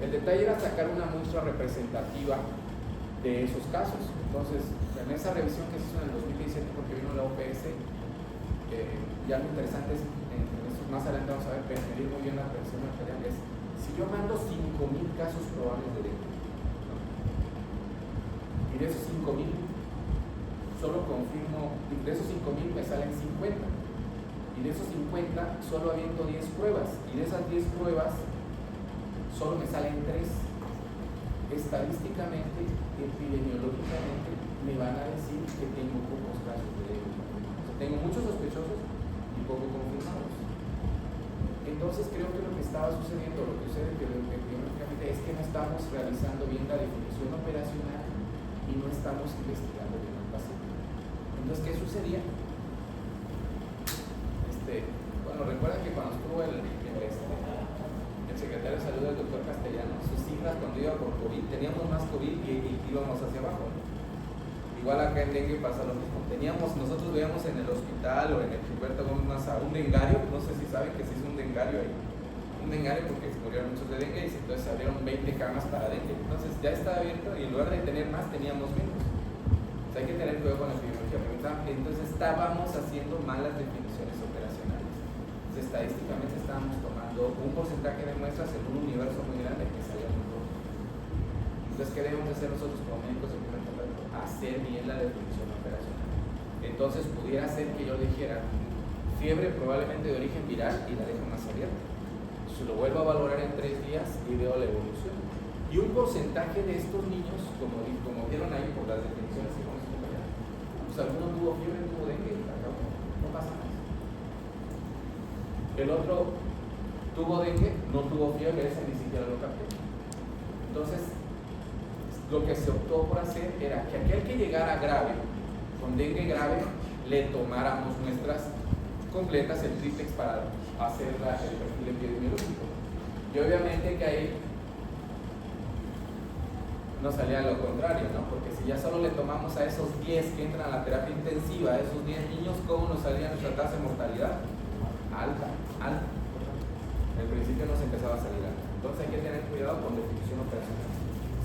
El detalle era sacar una muestra representativa de esos casos. Entonces, en esa revisión que se hizo en el 2017, porque vino la OPS, ya lo interesante es, en estos más adelante vamos a ver, medir muy bien la prevención arterial, es si yo mando 5,000 casos probables de dengue, ¿no? Y de esos 5,000, solo confirmo, de esos 5,000 me salen 50, y de esos 50 solo aviento 10 pruebas, y de esas 10 pruebas solo me salen 3. estadísticamente, epidemiológicamente, me van a decir que tengo pocos casos de dengue. O sea, tengo muchos sospechosos y poco confirmados. Entonces creo que lo que estaba sucediendo, lo que sucede epidemiológicamente, es que no estamos realizando bien la definición operacional y no estamos investigando bien al paciente. Entonces, ¿qué sucedía? Bueno, recuerda que cuando estuvo el secretario de salud, el doctor Castellanos, sus cifras cuando iba por COVID, teníamos más COVID y íbamos hacia abajo. Igual acá en dengue pasa lo mismo. Nosotros veíamos en el hospital o en el Gilberto Gómez Maza un dengario, no sé si saben que se hizo un dengario ahí. Un dengario porque se murieron muchos de dengue y entonces se abrieron 20 camas para dengue. Entonces ya estaba abierto y en lugar de tener más teníamos menos. O sea, hay que tener cuidado con la epidemiología. Entonces estábamos haciendo malas definiciones operacionales. Entonces, estadísticamente estábamos tomando un porcentaje de muestras en un universo muy grande que salía muy poco. Entonces, ¿qué debemos hacer nosotros como médicos de primer contacto? Hacer bien la definición operacional. Entonces, pudiera ser que yo dijera fiebre probablemente de origen viral y la dejo más abierta. Si lo vuelvo a valorar en 3 días y veo la evolución. Y un porcentaje de estos niños, como vieron ahí por las definiciones que hemos compañero, pues alguno tuvo fiebre, tuvo dengue y acabó. No pasa nada. El otro tuvo dengue, no tuvo fiebre, ese ni siquiera lo capté. Entonces, lo que se optó por hacer era que aquel que llegara grave, con dengue grave, le tomáramos muestras completas, el triplex, para hacer el perfil epidemiológico. Y obviamente que ahí no salía lo contrario, ¿no? Porque si ya solo le tomamos a esos 10 que entran a la terapia intensiva, a esos 10 niños, ¿cómo nos salía nuestra tasa de mortalidad? Alta. Al principio nos empezaba a salir alta. Entonces hay que tener cuidado con definición operacional.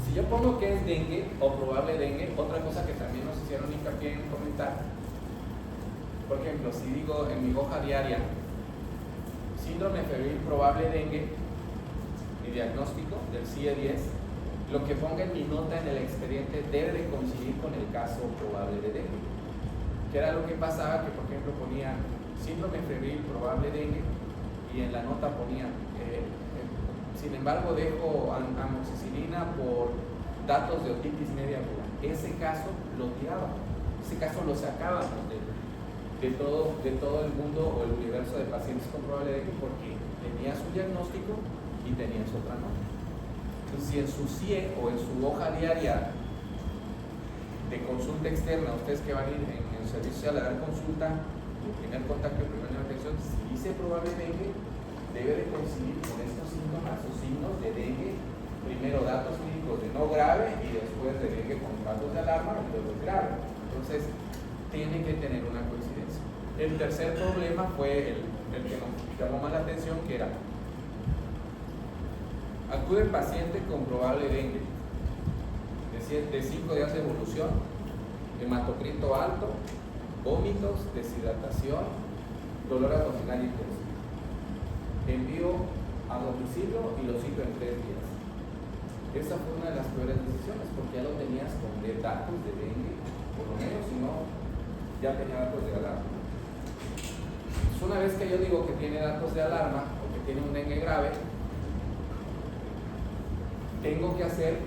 Si yo pongo que es dengue o probable dengue, otra cosa que también nos hicieron hincapié en comentar, por ejemplo, si digo en mi hoja diaria síndrome febril probable dengue, mi diagnóstico del CIE-10, lo que ponga en mi nota en el expediente debe de coincidir con el caso probable de dengue. Que era lo que pasaba, que por ejemplo ponía síndrome febril probable dengue y en la nota ponía sin embargo dejo amoxicilina por datos de otitis media aguda. Ese caso lo tiraba, ese caso lo sacábamos de todo el mundo o el universo de pacientes con probable dengue porque tenía su diagnóstico y tenía su otra nota. Entonces, si en su CIE o en su hoja diaria de consulta externa, ustedes que van a ir en el servicio social a dar consulta, el primer contacto, primera atención, si dice probable dengue, debe de coincidir con estos síntomas o signos de dengue, primero datos clínicos de no grave y después de dengue con datos de alarma y luego grave. Entonces, tiene que tener una coincidencia. El tercer problema fue el que nos llamó más la atención, que era acude el paciente con probable dengue de 5 días de evolución, hematocrito alto, vómitos, deshidratación, dolor abdominal intenso. Envío a domicilio y lo cito en 3 días. Esa fue una de las peores decisiones porque ya lo tenías con datos de dengue, por lo menos, si no, ya tenía datos de alarma. Entonces, una vez que yo digo que tiene datos de alarma o que tiene un dengue grave, tengo que hacer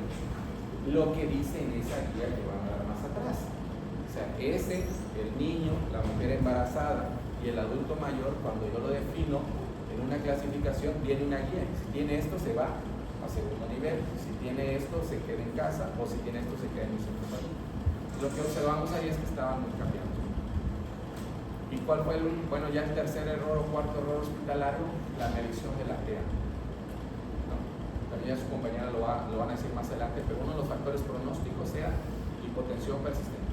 lo que dice en esa guía que van a dar más atrás. O sea, el niño, la mujer embarazada y el adulto mayor, cuando yo lo defino en una clasificación, viene una guía. Si tiene esto, se va a segundo nivel. Si tiene esto, se queda en casa, o si tiene esto, se queda en un centro de salud. Lo que observamos ahí es que estaban muy cambiando. ¿Y cuál fue ya el tercer error o cuarto error hospitalario? La medición de la TEA. También ya su compañera lo van a decir más adelante, pero uno de los factores pronósticos sea hipotensión persistente.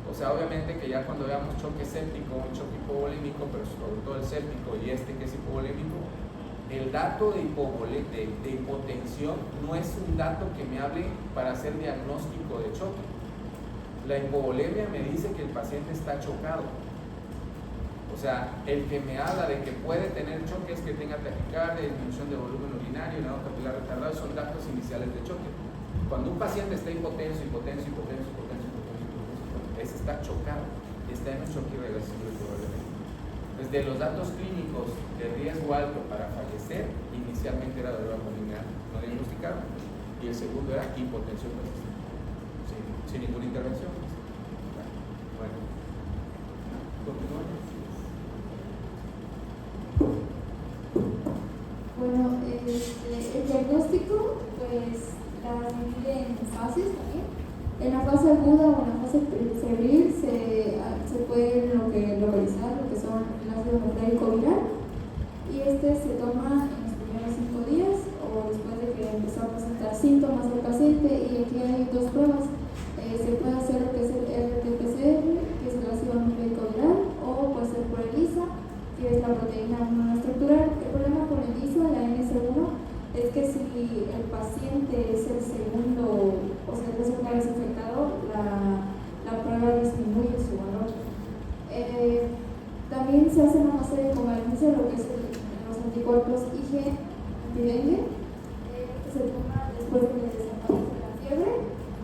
O sea, obviamente que ya cuando veamos choque séptico, un choque hipovolémico, pero sobre todo el séptico y que es hipovolémico, el dato de hipotensión no es un dato que me hable para hacer diagnóstico de choque. La hipovolemia me dice que el paciente está chocado. O sea, el que me habla de que puede tener choque es que tenga taquicardia, disminución de volumen urinario, lado capilar retardado, son datos iniciales de choque. Cuando un paciente está hipotenso, ese está chocado, está en un choque irreversible probablemente. Desde los datos clínicos de riesgo alto para fallecer, inicialmente era dolor abdominal no diagnosticado. y el segundo era hipotensión persistente, sin ninguna intervención. Bueno, continuamos.
Bueno, el diagnóstico pues la divide en fases también. En la fase aguda o en la fase febril se puede localizar lo que son el ácido nucleico viral, y se toma en los primeros 5 días o después de que empezó a presentar síntomas del paciente. Y aquí hay 2 pruebas. Se puede hacer lo que es el RT-PCR, que es el ácido nucleico viral, o puede ser por ELISA, que es la proteína monoestructural. El problema con ELISA, la NS1, es que si el paciente es el segundo, o sea, el segunda vez infectado, la prueba disminuye su valor. También se hace una fase de convalencia, lo que es los anticuerpos IgE antidengue, que se toma después de que desaparece la fiebre,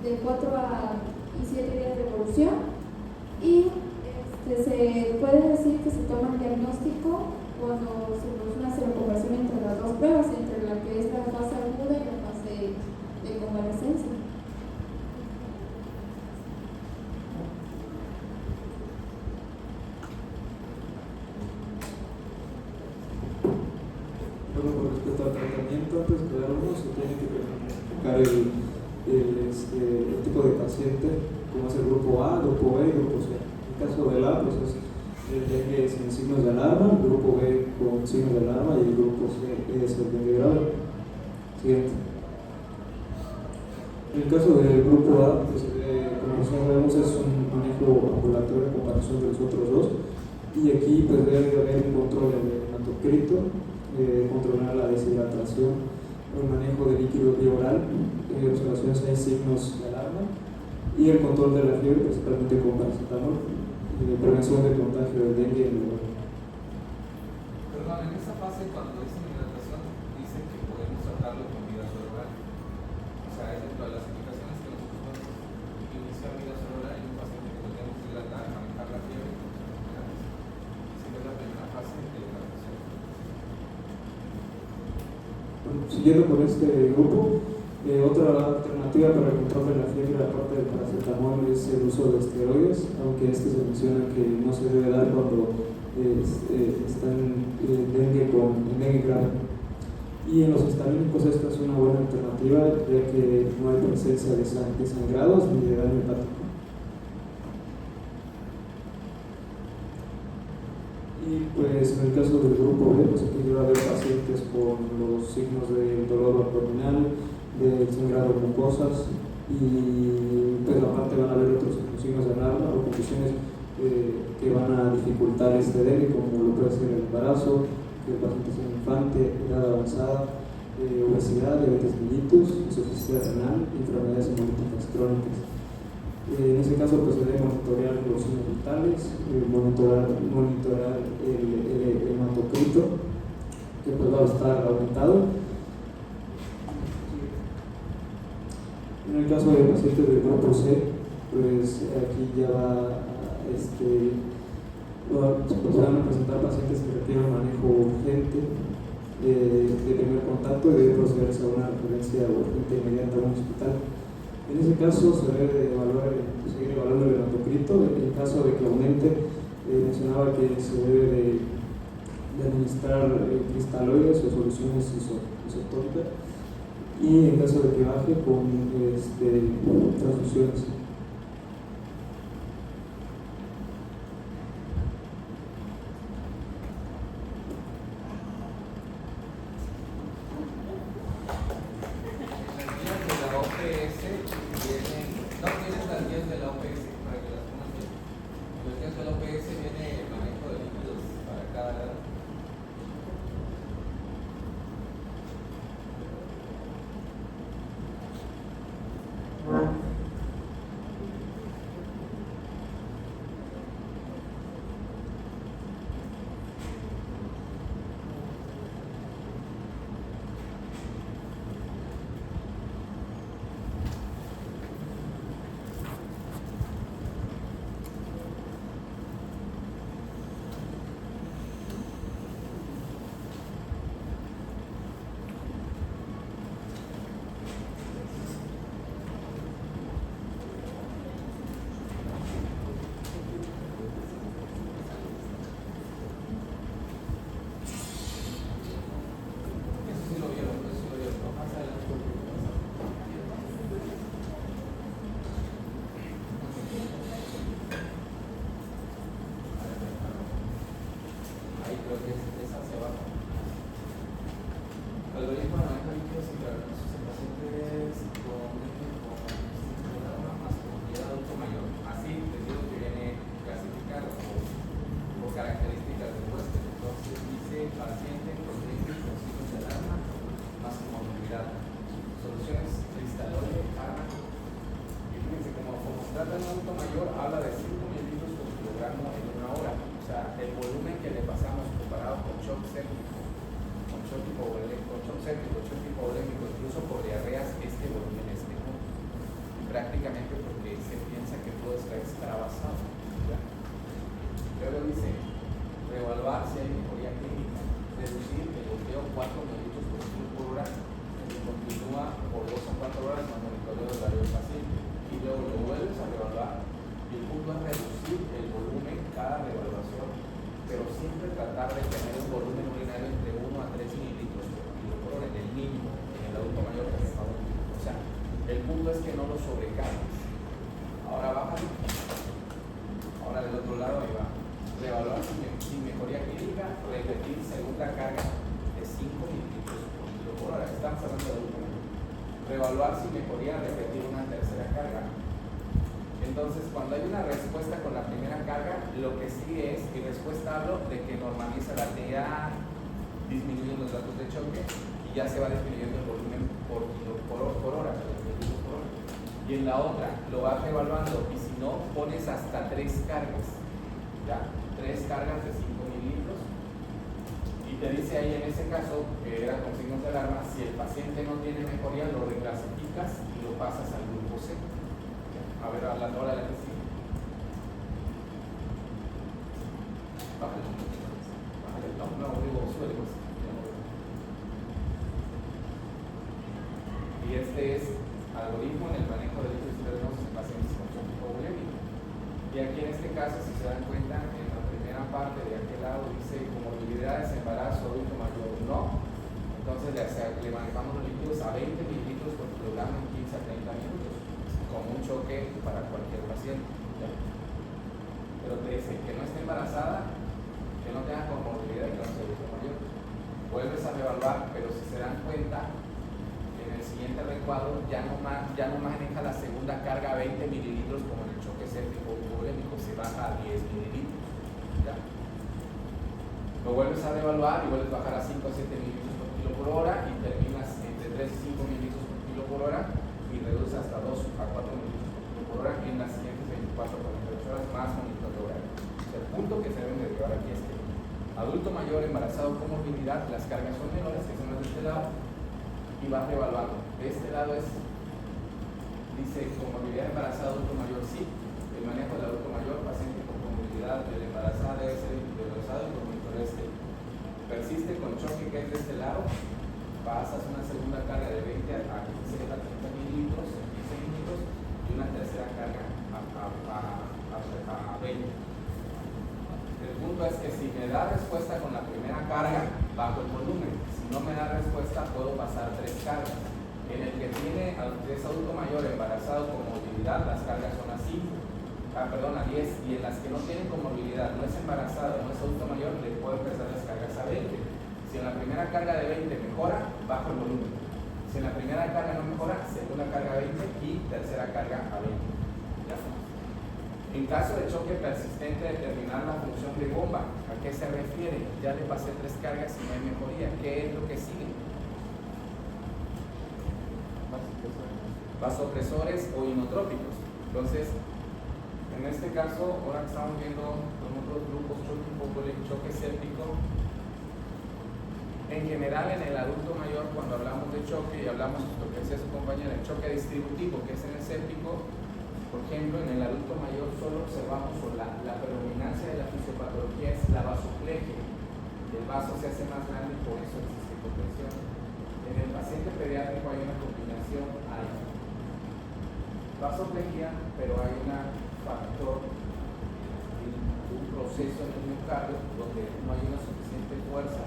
de 4 y 7 días de evolución. Y se puede decir que se toma el diagnóstico cuando se produce una seroconversión entre las 2 pruebas, entre la que es la fase aguda y la fase de convalescencia.
Bueno, con respecto al tratamiento, antes de dar uno, se tiene que verificar el tipo de paciente, como es el grupo A, grupo B y grupo C. En el caso del A, pues es el dengue sin signos de alarma, el grupo B con signos de alarma y el grupo C es el dengue grave. Siguiente. En el caso del grupo A, pues, como sabemos, es un manejo ambulatorio en comparación de los otros 2, y aquí pues debe haber un control del hematocrito, controlar la deshidratación, el manejo de líquido vía oral, observaciones hay signos de alarma, y el control de la fiebre, principalmente con paracetamol, prevención de contagio del dengue en el lugar.
Perdón, en esa fase, cuando es hidratación, dicen que podemos tratarlo con vida cerebral. O sea, es dentro de las indicaciones que nosotros podemos iniciar vida cerebral en un paciente que tenemos que hidratar, manejar la fiebre, siendo la primera fase de hidratación.
Bueno, siguiendo con este grupo, otra alternativa para el control de la fiebre, aparte del paracetamol, es el uso de esteroides, aunque se menciona que no se debe dar cuando están en dengue grave. Y en los histamínicos esta es una buena alternativa, ya que no hay presencia de sangrados ni de daño hepático. Y pues en el caso del grupo B, pues aquí va a haber pacientes con los signos del dolor abdominal, del sangrado de mucosas, y pues aparte van a haber otros signos de alarma o condiciones que van a dificultar este dengue, como lo puede ser el embarazo, que el paciente sea un infante, edad avanzada, obesidad, diabetes mellitus, insuficiencia renal y enfermedades hemolíticas crónicas. En ese caso pues se debe monitorear los signos vitales, monitorar el hematocrito, que pues va a estar aumentado. En el caso de pacientes del grupo C, pues aquí ya se van a presentar pacientes que requieren manejo urgente de primer contacto y debe procederse a una referencia urgente inmediata a un hospital. En ese caso se debe seguir evaluando el hematocrito. En caso de que aumente, mencionaba que se debe de administrar cristaloides o soluciones isotónicas, y en caso de que baje, con transfusiones.
creo que es hacia abajo. Algoritmo de manejo de líquidos intravenenosos en pacientes con una masculinidad adulto mayor. Así les digo que viene clasificado por características del huésped. Entonces dice paciente con signos de alarma más comorbilidad. Soluciones cristalóide, fármaco. Y fíjense, como se trata de un adulto mayor, habla de 5 mililitros por kilogramo en una hora. O sea, el volumen que le pasamos comparado con shock séptico, con shock hipovolémico, incluso por diarreas, este volumen es menor. Prácticamente porque se piensa que todo está extravasado. ¿Ya? Luego dice, reevaluar si hay mejoría clínica, reducir el goteo 4 mililitros por kilo por hora, que continúa por 2 o 4 horas con monitoreo del horario del paciente. Y luego lo vuelves a reevaluar y el punto es reducir el volumen cada reevaluación, pero siempre tratar de tener un volumen urinario entre 1 a 3 mililitros por kilo por hora en el mínimo, en el adulto mayor que se favor. O sea, el punto es que no lo sobrecargues. Ahora bájale. Ahora del otro lado ahí va. Reevaluar sin mejoría clínica, repetir segunda carga de 5 mililitros por kilo por hora. Estamos hablando de adulto mayor. Reevaluar sin mejoría, repetir una tercera carga. Entonces, cuando hay una respuesta con la primera carga, lo que sigue es, y respuesta hablo de que normaliza la TA, disminuyen los datos de choque y ya se va disminuyendo el volumen por kilo por hora. Y en la otra, lo vas reevaluando y si no, pones hasta 3 cargas. ¿Ya? 3 cargas de 5 mililitros. Y te dice ahí en ese caso, que era con signos de alarma, si el paciente no tiene mejoría, lo reclasificas y lo pasas al grupo C. A ver, a la hora de la que sigue. Bájale. No, digo, súbele pues. Y este es algoritmo en el manejo de líquidos intravenosos en pacientes con shock hipovolémico. Y aquí en este caso, si se dan cuenta, en la primera parte de aquel lado dice comorbilidades, embarazo, adulto mayor, no. Entonces le manejamos los líquidos a 20 mililitros por kilogramo en 15 a 30 minutos. Como un choque para cualquier paciente. ¿Ya? Pero te dice que no esté embarazada, que no tenga comorbilidad y que no sea adulto mayor. Vuelves a reevaluar, pero si se dan cuenta, en el siguiente recuadro ya no maneja la segunda carga a 20 mililitros como en el choque séptico hipovolémico, se baja a 10 mililitros. ¿Ya? Lo vuelves a reevaluar y vuelves a bajar a 5 a 7 mililitros por kilo por hora y terminas entre 3 y 5 mililitros por kilo por hora y reduce hasta 2 a 4 mililitros por hora en las siguientes 24 a 48 horas más monitoreo horario. El punto que se deben de llevar aquí es que adulto mayor embarazado con morbilidad, las cargas son menores, que son las de este lado, y vas reevaluando. De este lado dice comorbilidad embarazada adulto mayor, sí, el manejo del adulto mayor, paciente con comorbilidad de la embarazada debe ser individualizado y con monitoreo persiste con choque que es de este lado, pasas una segunda carga de 20 a 15 a 30 mililitros en 15 minutos y una tercera carga a 20. El punto es que si me da respuesta con la primera carga, bajo el volumen. Si no me da respuesta, puedo pasar 3 cargas. En el que tiene es adulto mayor embarazado con movilidad, las cargas son a 10. Y en las que no tienen comorbilidad, no es embarazada, no es adulto mayor, le puedo empezar las cargas a 20. Si en la primera carga de 20 mejora, bajo el volumen. Si en la primera carga no mejora, segunda carga a 20 y tercera carga a 20. ¿Ya? En caso de choque persistente, determinar la función de bomba. ¿A qué se refiere? Ya le pasé 3 cargas y no hay mejoría. ¿Qué es lo que sigue? Vasopresores o inotrópicos. Entonces, en este caso, ahora que estamos viendo con otros grupos, choque séptico, en general en el adulto mayor, cuando hablamos de choque y hablamos, lo que decía su compañera, el choque distributivo, que es en el séptico, por ejemplo, en el adulto mayor solo observamos la predominancia de la fisiopatología es la vasoplegia. El vaso se hace más grande y por eso existe hipotensión. En el paciente pediátrico hay una combinación, hay vasoplegia, pero hay un factor, un proceso en el miocardio donde no hay una suficiente fuerza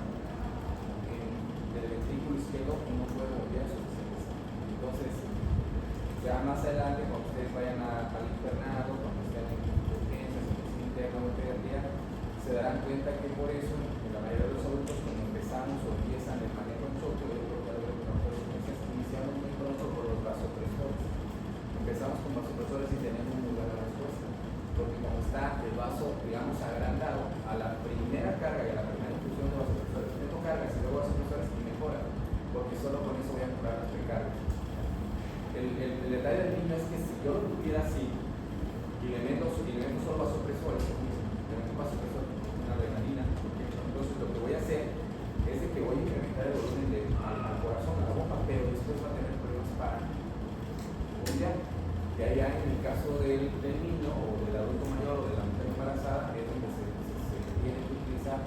del ventrículo izquierdo y no puede mover suficiente. Entonces, ya más adelante, cuando ustedes vayan al internado, cuando estén en urgencias, en medicina interna o pediatría, se darán cuenta que por eso, en la mayoría iniciamos o empiezan el manejo en choque, iniciamos muy pronto por los vasopresores. Empezamos con vasopresores y tenemos un lugar de respuesta, porque como está el vaso, digamos, agrandado, a la primera carga y a la primera infusión de vasopresores, meto cargas y luego vasopresores y mejora, porque solo con eso voy a curar las recargas. El detalle del niño es que si yo lo tuviera así y le meto solo vasopresores, le meto un vasopresor, una adrenalina, entonces lo que voy a hacer es de que voy a incrementar el volumen al corazón, a la bomba, pero después va a tener problemas para bombear. Y allá en el caso del niño o del adulto mayor o de la mujer embarazada es donde se tiene que utilizar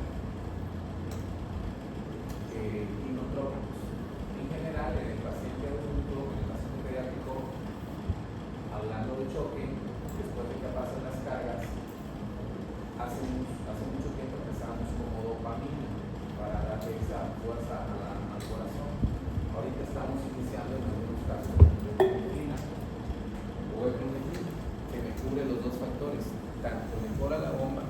inotrópicos. En general, en el paciente adulto, en el paciente pediátrico, hablando de choque, después de que pasan las cargas, hace mucho tiempo empezamos como dopamina para darle esa fuerza al corazón. Ahorita estamos iniciando en algunos casos de epinefrina o epinefrina, que me cubre los dos factores, tanto mejora la bomba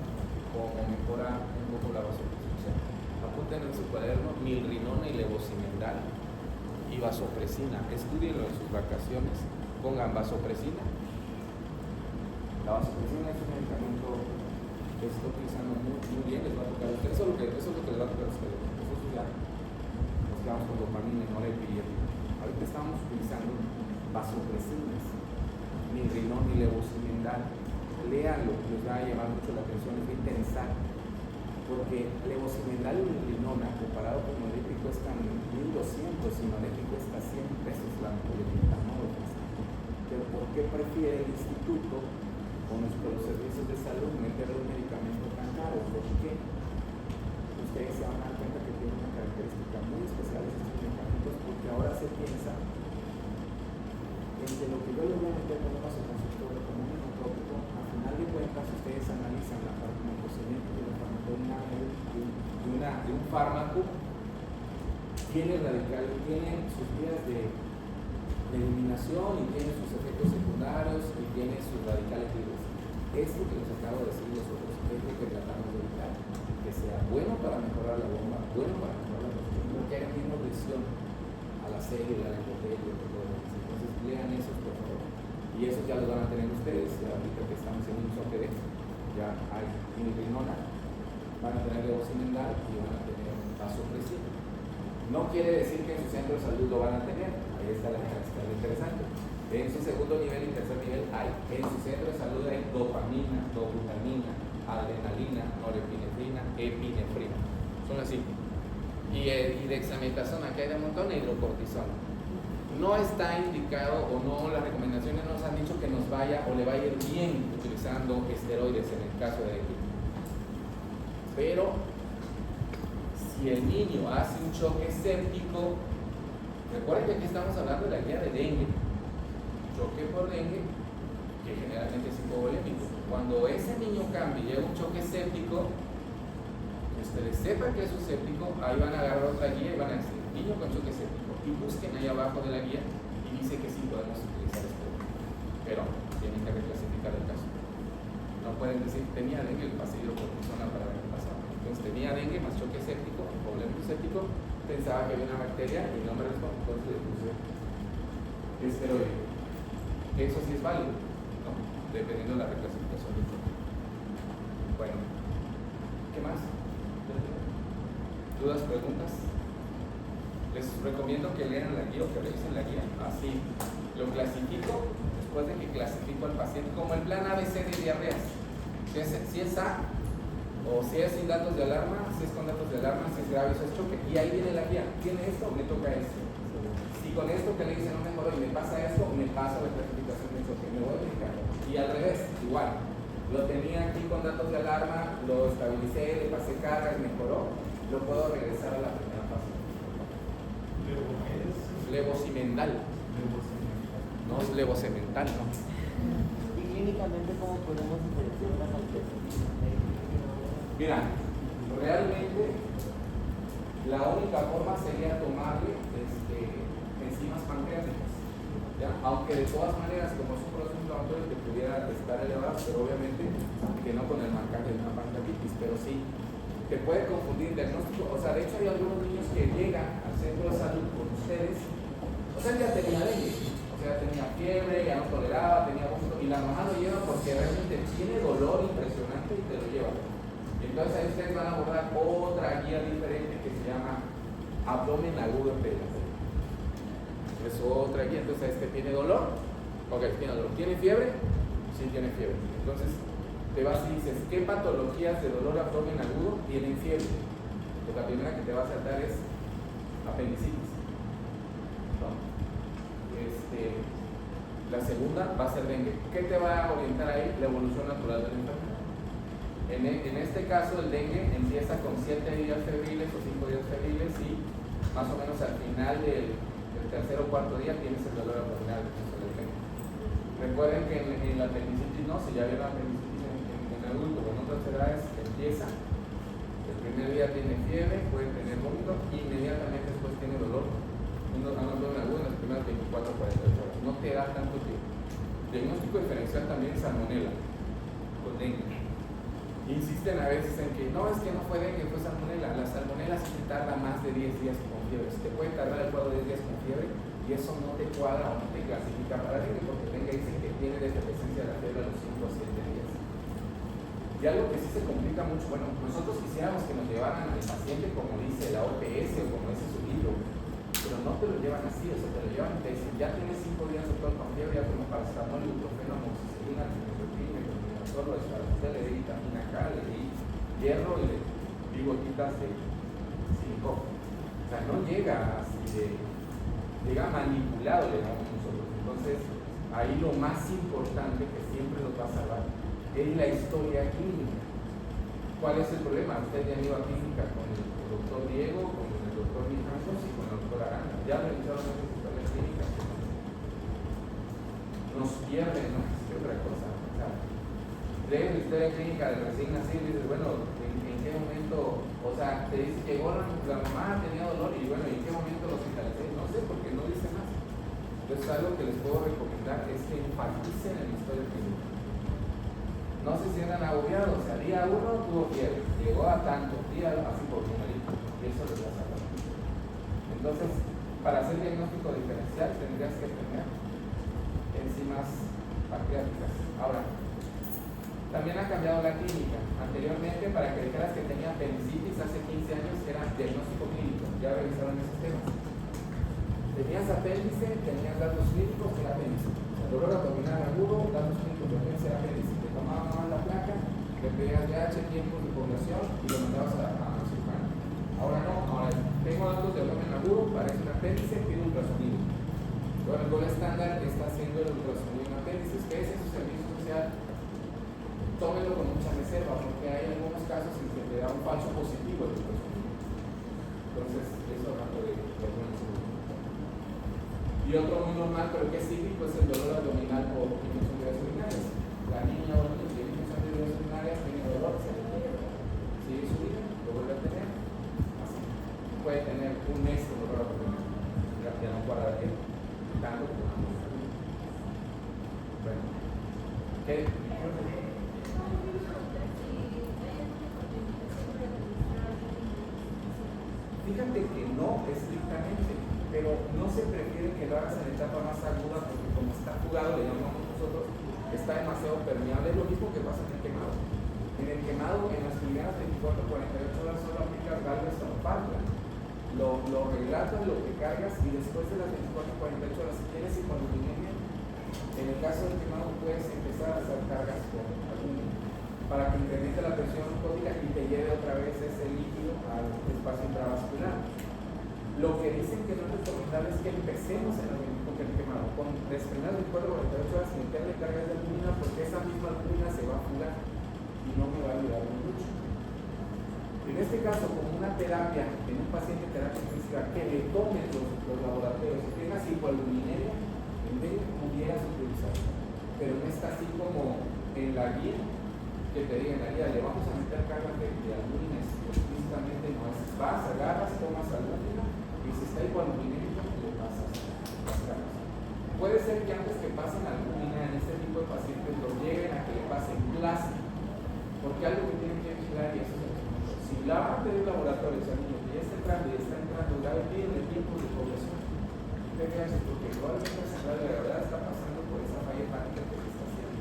como mejora un poco la vasoconstricción. Apunten en su cuaderno milrinona y levosimendan y vasopresina. Estudienlo en sus vacaciones. Pongan vasopresina. La vasopresina es un medicamento que se está utilizando muy bien, les va a tocar a ustedes. Eso es lo que les va a tocar a ustedes. Nosotros ya nos quedamos con dopamina y noradrenalina. Ahorita estamos utilizando vasopresinas, milrinona y levosimendan. Léanlo, les va a llamar mucho la atención, les va a interesar. Porque levosimendan y milrinona comparado con nolépico cuestan 1,200 y nolépico cuesta 100 pesos la ampolleta, ¿no? Pero ¿por qué prefiere el instituto o nuestros servicios de salud meter un medicamento tan caro? ¿Por qué? Ustedes se van a dar cuenta que tiene una característica muy especial de estos medicamentos, porque ahora se piensa en que lo que yo le voy a meter como un vasoconstrictor, como un inotrópico, al final de cuentas ustedes analizan la farmacocinética y la farmacodinámica de un fármaco, tiene sus vías de eliminación y tiene sus efectos secundarios y tiene sus radicales libres. Esto que les acabo de decir nosotros es lo que tratamos de evitar, que sea bueno para mejorar la bomba, bueno para mejorar la posición, pero que haga menos lesión a la célula, al endotelio, todo eso. Entonces lean esos por favor. Y esos ya los van a tener ustedes, ya ahorita que estamos en un software, ya hay milrinona, van a tener levosimendan y van a tener vasopresina. No quiere decir que en su centro de salud lo van a tener, ahí está lo interesante. En su segundo nivel y tercer nivel en su centro de salud hay dopamina, dobutamina, adrenalina, norepinefrina, epinefrina. Son así. Y dexametasona, que hay de un montón, y hidrocortisona. No está indicado o no, las recomendaciones nos han dicho que nos vaya o le va a ir bien utilizando esteroides en el caso de equipo. Pero si el niño hace un choque séptico, recuerden que aquí estamos hablando de la guía de dengue, choque por dengue, que generalmente es hipovolémico. Cuando ese niño cambie y llega un choque séptico, que ustedes sepan que es un séptico, ahí van a agarrar otra guía y van a decir, niño con choque séptico, y busquen ahí abajo de la guía y dice que sí podemos utilizar esto, pero tienen que reclasificar el caso. No pueden decir, tenía dengue, el pasillo por persona para ver qué pasaba. Entonces tenía dengue más choque séptico, problema séptico, pensaba que había una bacteria y no me respondió, entonces le puse esteroide. Eso sí es válido, ¿no? Dependiendo de la reclasificación del choque. Bueno, ¿qué más? ¿Dudas, preguntas? Les recomiendo que lean la guía o que revisen la guía. Así lo clasifico después de que clasifico al paciente como el plan ABC de diarreas. Si es A o si es sin datos de alarma, si es con datos de alarma, si es grave, si es choque. Y ahí viene la guía. ¿Tiene esto? Me toca esto. Si con esto que le dice no mejoró y me pasa esto, me pasa la clasificación de choque. Me voy a brincar. Y al revés, igual. Lo tenía aquí con datos de alarma, lo estabilicé, le pasé cargas, mejoró. Lo puedo regresar a la primera fase. Levosimendan. No es levosimendan, no.
Y clínicamente, ¿cómo podemos diferenciar las alternativas?
Mira, realmente la única forma sería tomarle enzimas pancreáticas, ¿ya? Aunque de todas maneras, como es un proceso inflamatorio que pudiera estar elevado, pero obviamente que no con el marcaje de una pancreatitis, pero sí te puede confundir diagnóstico. O sea, de hecho hay algunos niños que llegan al centro de salud con ustedes, o sea, ya tenía dengue, o sea, tenía fiebre, ya no toleraba, tenía vómito, y la mamá lo lleva porque realmente tiene dolor impresionante y te lo lleva. Y entonces ahí ustedes van a abordar otra guía diferente que se llama abdomen agudo en pediatría. Es otra guía. Entonces tiene dolor, ok, tiene dolor. ¿Tiene fiebre? Sí, tiene fiebre. Entonces te vas y dices, ¿qué patologías de dolor abdomen agudo tienen fiebre? Pues la primera que te va a saltar es apendicitis, ¿no? La segunda va a ser dengue. ¿Qué te va a orientar ahí? La evolución natural de la enfermedad. En este caso el dengue empieza con 7 días febriles o 5 días febriles y más o menos al final del tercer o cuarto día tienes el dolor abdominal. Recuerden que en la apendicitis, no, si ya vieron la apendicitis en adulto o en otras edades, empieza, el primer día tiene fiebre, puede tener vómito, inmediatamente después tiene dolor, un abdomen agudo en las primeras 24 o 48 horas. No te da tanto tiempo. Diagnóstico diferencial también salmonela, con dengue. Insisten a veces en que no, es que no fue dengue, fue salmonela. La salmonela sí te tarda más de 10 días con fiebre. Te puede tardar el cuadro 10 días con fiebre y eso no te cuadra o no te clasifica para dengue, porque dengue dicen que tiene desde presencia de la fiebre a los 5 o 7 días. Y algo que sí se complica mucho, bueno, nosotros quisiéramos que nos llevaran al paciente como dice la OPS o como dice su libro, pero no te lo llevan así, o sea, te lo llevan y te dicen, ya tienes 5 días doctor con fiebre, ya tomo paracetamol, ibuprofeno, amoxicilina, solo es para usted, le di vitamina K, le di hierro y le di gotitas de silicona. O sea, no llega así llega manipulado, le damos nosotros. Entonces, ahí lo más importante que siempre nos va a salvar es la historia clínica. ¿Cuál es el problema? Usted ya ha ido a clínica con el doctor Diego, con el doctor Mijangos y con el doctor Aranda. Ya realizaron esas historias clínicas. Nos pierden más que otra cosa. O sea, lees la historia clínica del recién nacido y dices, bueno, ¿en qué momento? O sea, te dice que llegó la mamá, tenía dolor y bueno, ¿en qué momento lo hospitalicé? No sé, porque no dice más. Entonces, algo que les puedo recomendar es que enfaticen en la historia clínica. No se sientan agobiados, o sea, día 1 tuvo fiebre, llegó a tanto, día así por numerito, y eso les va a salvar. Entonces, para hacer diagnóstico diferencial tendrías que tener enzimas pancreáticas. Ahora, también ha cambiado la clínica. Anteriormente, para que dijeras que tenía apendicitis hace 15 años, era diagnóstico clínico. Ya revisaron esos temas. Tenías apéndice, tenías datos clínicos, era apéndice. Dolor abdominal agudo, datos clínicos de apéndice, era apéndice. Te tomaban la placa, le pedías DH, tiempos de población y lo mandabas a cirujano. Ahora no, ahora tengo datos de abdomen agudo, parece un apéndice, pido ultrasonido. Bueno, el gol estándar está haciendo el ultrasonido en apéndices. ¿Qué es eso? Servicio social. Tómenlo con mucha reserva, porque hay algunos casos en que te da un falso positivo el ultrasonido. Entonces, eso hablando de algunos. Y otro muy normal, pero que es típico, es el dolor abdominal por infección de vías urinarias. La niña o el niño tiene infección de vías urinarias, tiene dolor, se le niega, sigue su vida, lo vuelve a tener. Así. Puede tener un mes de dolor abdominal. Ya no cuadra bien, tanto como una mujer. Bueno, ¿qué? Fíjate que no estrictamente, pero no se prefiere que lo hagas en la etapa más aguda porque como está jugado, le llamamos nosotros, está demasiado permeable. Es lo mismo que pasa en el quemado. En el quemado, en las primeras 24-48 horas solo aplicas Galvez o Parkland. Lo relatas, lo que cargas y después de las 24-48 horas, si tienes hipoalbuminemia, en el caso del quemado puedes empezar a hacer cargas con albúmina para que incremente la presión osmótica y te lleve otra vez ese líquido al espacio intravascular. Lo que dicen que no es recomendable es que empecemos en el quemado, con las primeras 24-48 horas meterle cargas de albúmina porque esa misma albúmina se va a fugar y no me va a ayudar mucho. En este caso, como una terapia en un paciente de terapia intensiva que le tomen los laboratorios, si tengas hipoalbuminemia, en vez pudieras utilizar, pero no está así como en la guía que te digan la guía, le vamos a meter cargas de albúmina explícitamente, no es, vas, agarras, tomas albúmina y si está hipoalbuminémico le pasas las cargas. Puede ser que antes que pasen albúmina en este tipo de pacientes lo lleguen a que le pasen plasma, porque algo que tienen que vigilar, y eso es el si ya van a tener laboratorios al niño que ya está entrando, ya piden el tiempo de población. Porque probablemente la central de la verdad está pasando por esa falla hepática que se está haciendo.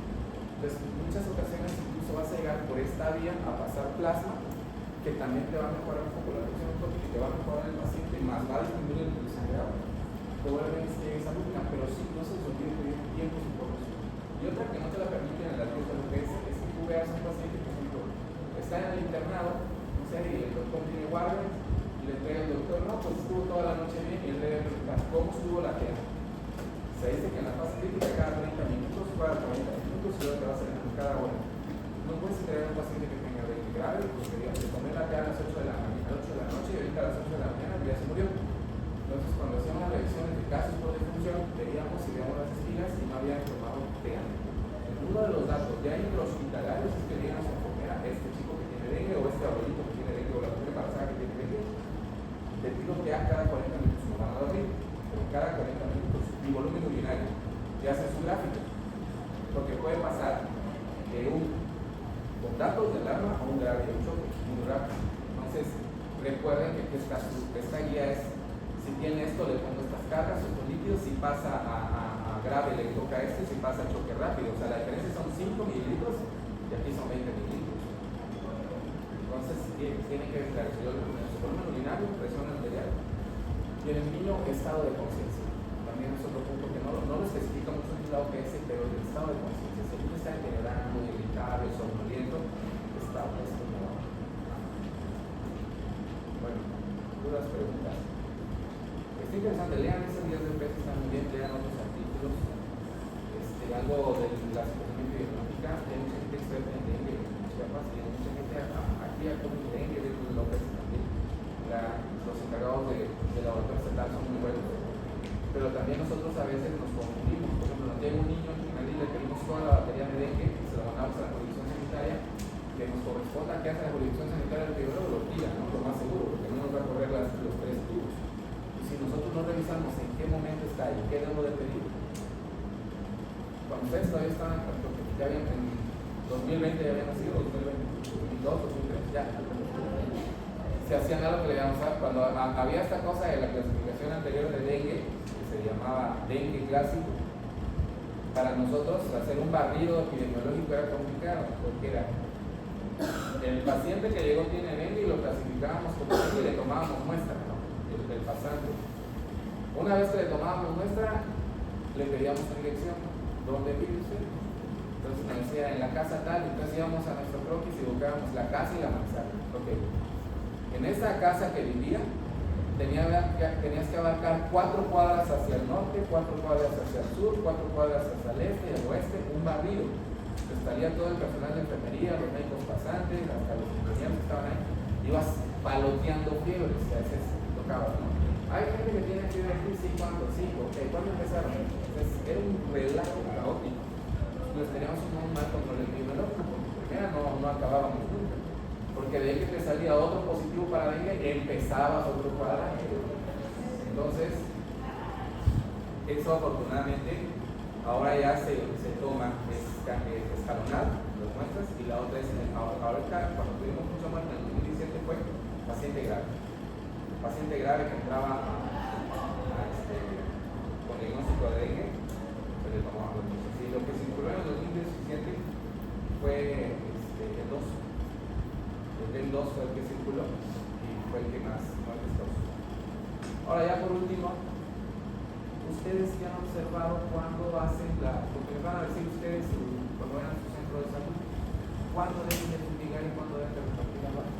Entonces, en muchas ocasiones incluso vas a llegar por esta vía a pasar plasma, que también te va a mejorar un poco la función que te va a mejorar el paciente, más va a disminuir el glucosangrado. Probablemente se llegue esa lúpica, pero sí, no se les olvide pedir tiempos de población. Y otra que no te la permiten en la dieta de UPS es que tú veas a un paciente que, por ejemplo, está en el internado, no sé, y el doctor tiene guardia, y le entrega al doctor, no, pues estuvo toda la noche bien, y él le debe preguntar, ¿cómo estuvo la tela? Se dice que en la fase crítica cada 30 minutos, cada 40 minutos, y luego te va a salir cada hora. No puedes entregar a un paciente que tenga dengue grave, porque digamos, le tomé la tela a las 8 de la noche, y ahorita a las 8 de la mañana ya se murió. Entonces, cuando hacíamos las revisiones de casos por defunción, veíamos si veíamos las espigas y no había formado TEA. Uno de los datos ya intrahospitalarios es que veíamos a enfermera, este chico que tiene dengue, o este abuelito que tiene dengue, o la mujer embarazada que tiene dengue, le digo que a cada 40 minutos no van a dormir, pero cada 40 minutos, y volumen urinario, ya hace su gráfico, porque puede pasar de con datos de alarma a un grave, un choque muy rápido. Entonces, recuerden que esta guía es, si tiene esto, le pongo estas cargas, estos líquidos, si pasa a grave, le toca este, si pasa a choque rápido. O sea, la diferencia son 5 mililitros y aquí son 20 mililitros. Entonces, tiene que esclarecer el volumen urinario, presión arterial y en el niño, estado de conciencia. También es otro punto que no lo especifica mucho en la OPS, pero el estado de conciencia. Si el niño está degenerando, irritable, somnoliento, está no. Bueno, dudas, preguntas. Está interesante, lean esas guías de UPS, están muy bien, lean otros artículos, algo de la situación epidemiológica. Hay mucha gente experta en dengue en Chiapas y hay mucha gente aquí con dengue dentro de la UPS también. Los encargados de laboratorio estatal son muy buenos, pero también nosotros a veces nos confundimos. Por ejemplo, nos llega un niño en Madrid, le pedimos toda la batería de dengue y se la mandamos a la jurisdicción sanitaria, que nos corresponda que hace la jurisdicción sanitaria del primero lo tira, ¿no? Lo más seguro, porque no nos va a correr los 3 tubos. Si nosotros no revisamos en qué momento está y qué debo de pedir, cuando ustedes todavía estaban, porque ya habían en 2020 ya habían nacido, 2020, 2002, 2003, ya se hacían algo que le llamamos, cuando había esta cosa de la clasificación anterior de dengue, que se llamaba dengue clásico, para nosotros hacer un barrido epidemiológico era complicado, porque era el paciente que llegó tiene dengue y lo clasificábamos como dengue y le tomábamos muestra, ¿no? El pasante. Una vez que le tomábamos muestra, le pedíamos una inyección. ¿Dónde vive usted? Entonces me decía, en la casa tal, entonces íbamos a nuestro croquis y buscábamos la casa y la manzana. Ok. En esa casa que vivía, tenías que abarcar 4 cuadras hacia el norte, 4 cuadras hacia el sur, 4 cuadras hacia el este y el oeste, un barrido. Estaría todo el personal de enfermería, los médicos pasantes, hasta los ingenieros que estaban ahí. Ibas paloteando fiebres, a veces tocaba, ¿no? Hay gente que tiene fiebre aquí, sí, ¿cuándo? Sí, ok, ¿cuándo empezaron? Entonces, era un relajo caótico. Entonces teníamos un mal control epidemiológico, porque primero no acabábamos nunca. Porque de ahí que te salía otro positivo para dengue, empezabas otro cuadrante. Entonces, eso afortunadamente, ahora ya se toma escalonado, las muestras, y la otra es, ahorita, cuando tuvimos mucha muerte en el 2017 fue paciente grave. Paciente grave que entraba con diagnóstico de dengue, se le tomaba los muestras. Y lo que circuló en el 2017 fue el 2. El 2 fue el que circuló y fue el que más muertes causó. Ahora ya por último, ustedes ya han observado cuándo hacen porque me van a decir ustedes cuando vayan a su centro de salud, cuándo deben de fumigar y cuándo deben de repartir la base.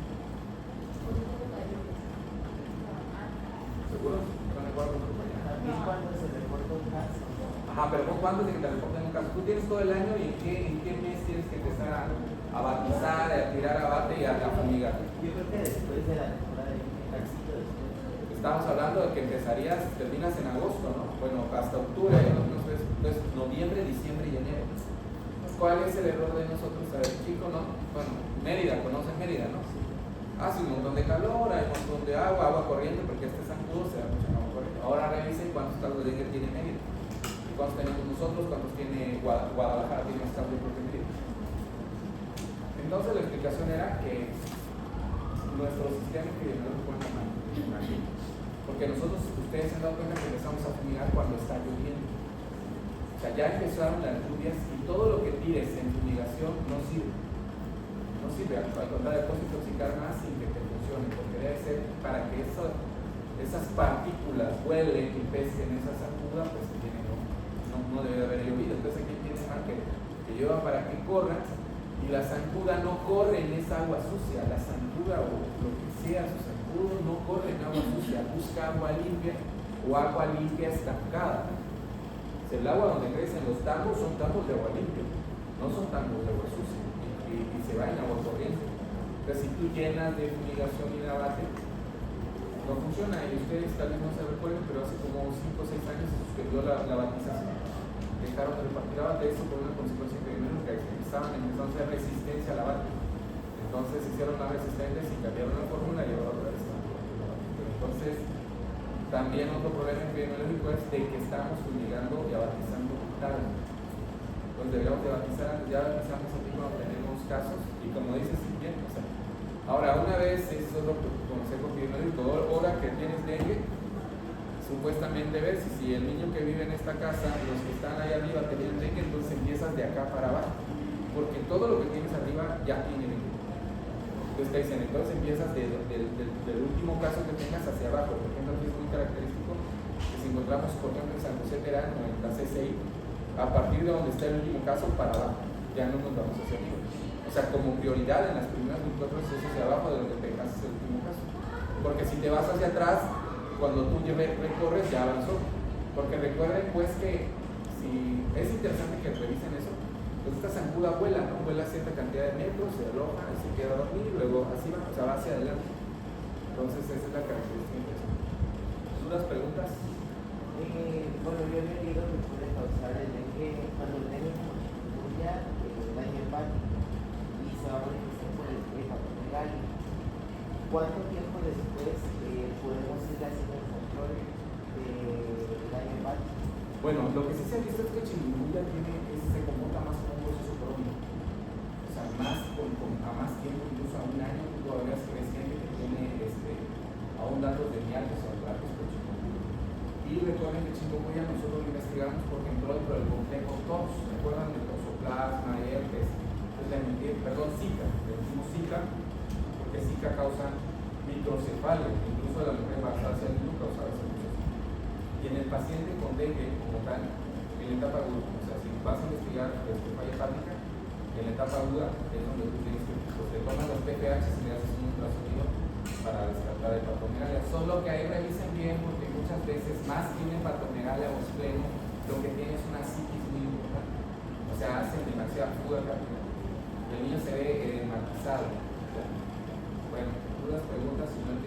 ¿Seguros? ¿Están de acuerdo con tu compañera?
También cuando se reporta un caso.
Ajá, pero ¿cuándo es de que te reporten un caso? Tú tienes todo el año y en qué mes tienes que empezar a batizar, a tirar abate y a fumigar.
Yo creo que después de la temporada de taxito después.
Estamos hablando de que terminas en agosto, ¿no? Bueno, hasta octubre, entonces noviembre, diciembre y enero. ¿Cuál es el error de nosotros? A ver, chico, ¿no? Bueno, Mérida, conocen Mérida, ¿no? Hace un montón de calor, hay un montón de agua corriente, porque este zancudo se da mucha agua corriente. Ahora revisen cuántos casos de dengue tiene Mérida. Y cuántos tenemos nosotros, cuántos tiene Guadalajara, tiene más casos de Mérida. Entonces la explicación era que nuestros sistema epidemiológico en la mano. Porque nosotros, ustedes se han dado cuenta que empezamos a fumigar cuando está lloviendo. O sea, ya empezaron las lluvias y todo lo que tires en fumigación no sirve. No sirve, al contrario, puedes intoxicar más sin que te funcione, porque debe ser para que esas partículas vuelen y pesquen esa zancuda, pues no debe haber llovido. Entonces aquí tienes que llueva para que corra, y la zancuda no corre en esa agua sucia. La zancuda o lo que sea, su zancudo no corre en agua sucia, busca agua limpia o agua limpia estancada. El agua donde crecen los tambos son tambos de agua limpia, no son tambos de agua sucia, y se va en agua corriente. Entonces si tú llenas de fumigación y de abate, no funciona. Y ustedes tal vez no se recuerden, pero hace como 5 o 6 años se suspendió la batización. Dejaron de repartir abate, eso por una consecuencia epidemiológica, que estaban empezando a hacer resistencia al abate. Entonces hicieron más resistentes y cambiaron la fórmula y ahora otra vez están repartiendo abate. Entonces, también otro problema epidemiológico es de que estamos fumigando y abatizando tarde. Entonces deberíamos de batizar antes, ya batizamos aquí cuando tenemos casos, y como dices, bien, o sea, ahora una vez, eso es otro consejo epidemiológico, ahora que tienes dengue, supuestamente ves, si el niño que vive en esta casa, los que están ahí arriba tenían dengue, entonces empiezas de acá para abajo, porque todo lo que tienes arriba ya tiene dengue. Entonces te dicen, entonces empiezas del último caso que tengas hacia abajo. Por ejemplo, aquí es muy característico que si encontramos, por ejemplo, en San José Terán o en la CCI, a partir de donde está el último caso para abajo, ya no nos vamos hacia arriba. O sea, como prioridad en las primeras 24 horas es hacia abajo de donde tengas el último caso, porque si te vas hacia atrás, cuando tú recorres ya avanzó. Porque recuerden pues que si es interesante que revisen eso, pues esta zancuda vuela, ¿no? Vuela cierta cantidad de metros, se aloja, se queda a dormir y luego así va, o sea, va hacia adelante. Entonces esa es la característica interesante. ¿Dudas, preguntas?
Bueno, yo había leído que puede causar el dengue cuando el dengue como chikungunya, daño hepático, y se va a manifestar por el hepatomegalia. ¿Cuánto tiempo después podemos ir haciendo el control del daño hepático?
Bueno, lo que sí se ha visto es que chikungunya se comporta más como un proceso crónico. O sea, a más tiempo, incluso a un año, tú todavía ves gente que tiene aún datos de mialgias o datos por chikungunya. Y recuerden que chikungunya nosotros lo investigamos porque entró dentro del complejo TOS. ¿Recuerdan el toxoplasma, herpes? Zika. Le decimos Zika porque Zika causa microcefalia, incluso la mujer embarazada hacia el niño causa esa muchas. Y en el paciente con dengue, como tal, en la etapa aguda, o sea, si vas a investigar falla hepática, en la etapa aguda es donde tú tienes que, pues, te toman los PPH y le haces un ultrasonido para descartar hepatomegalia. Solo que ahí revisen bien, porque muchas veces, más que una hepatomegalia o espleno, lo que tiene es una citis muy importante. O sea, hacen demasiada fuga rápida. Y el niño se ve edematizado. Bueno, dudas, preguntas, si no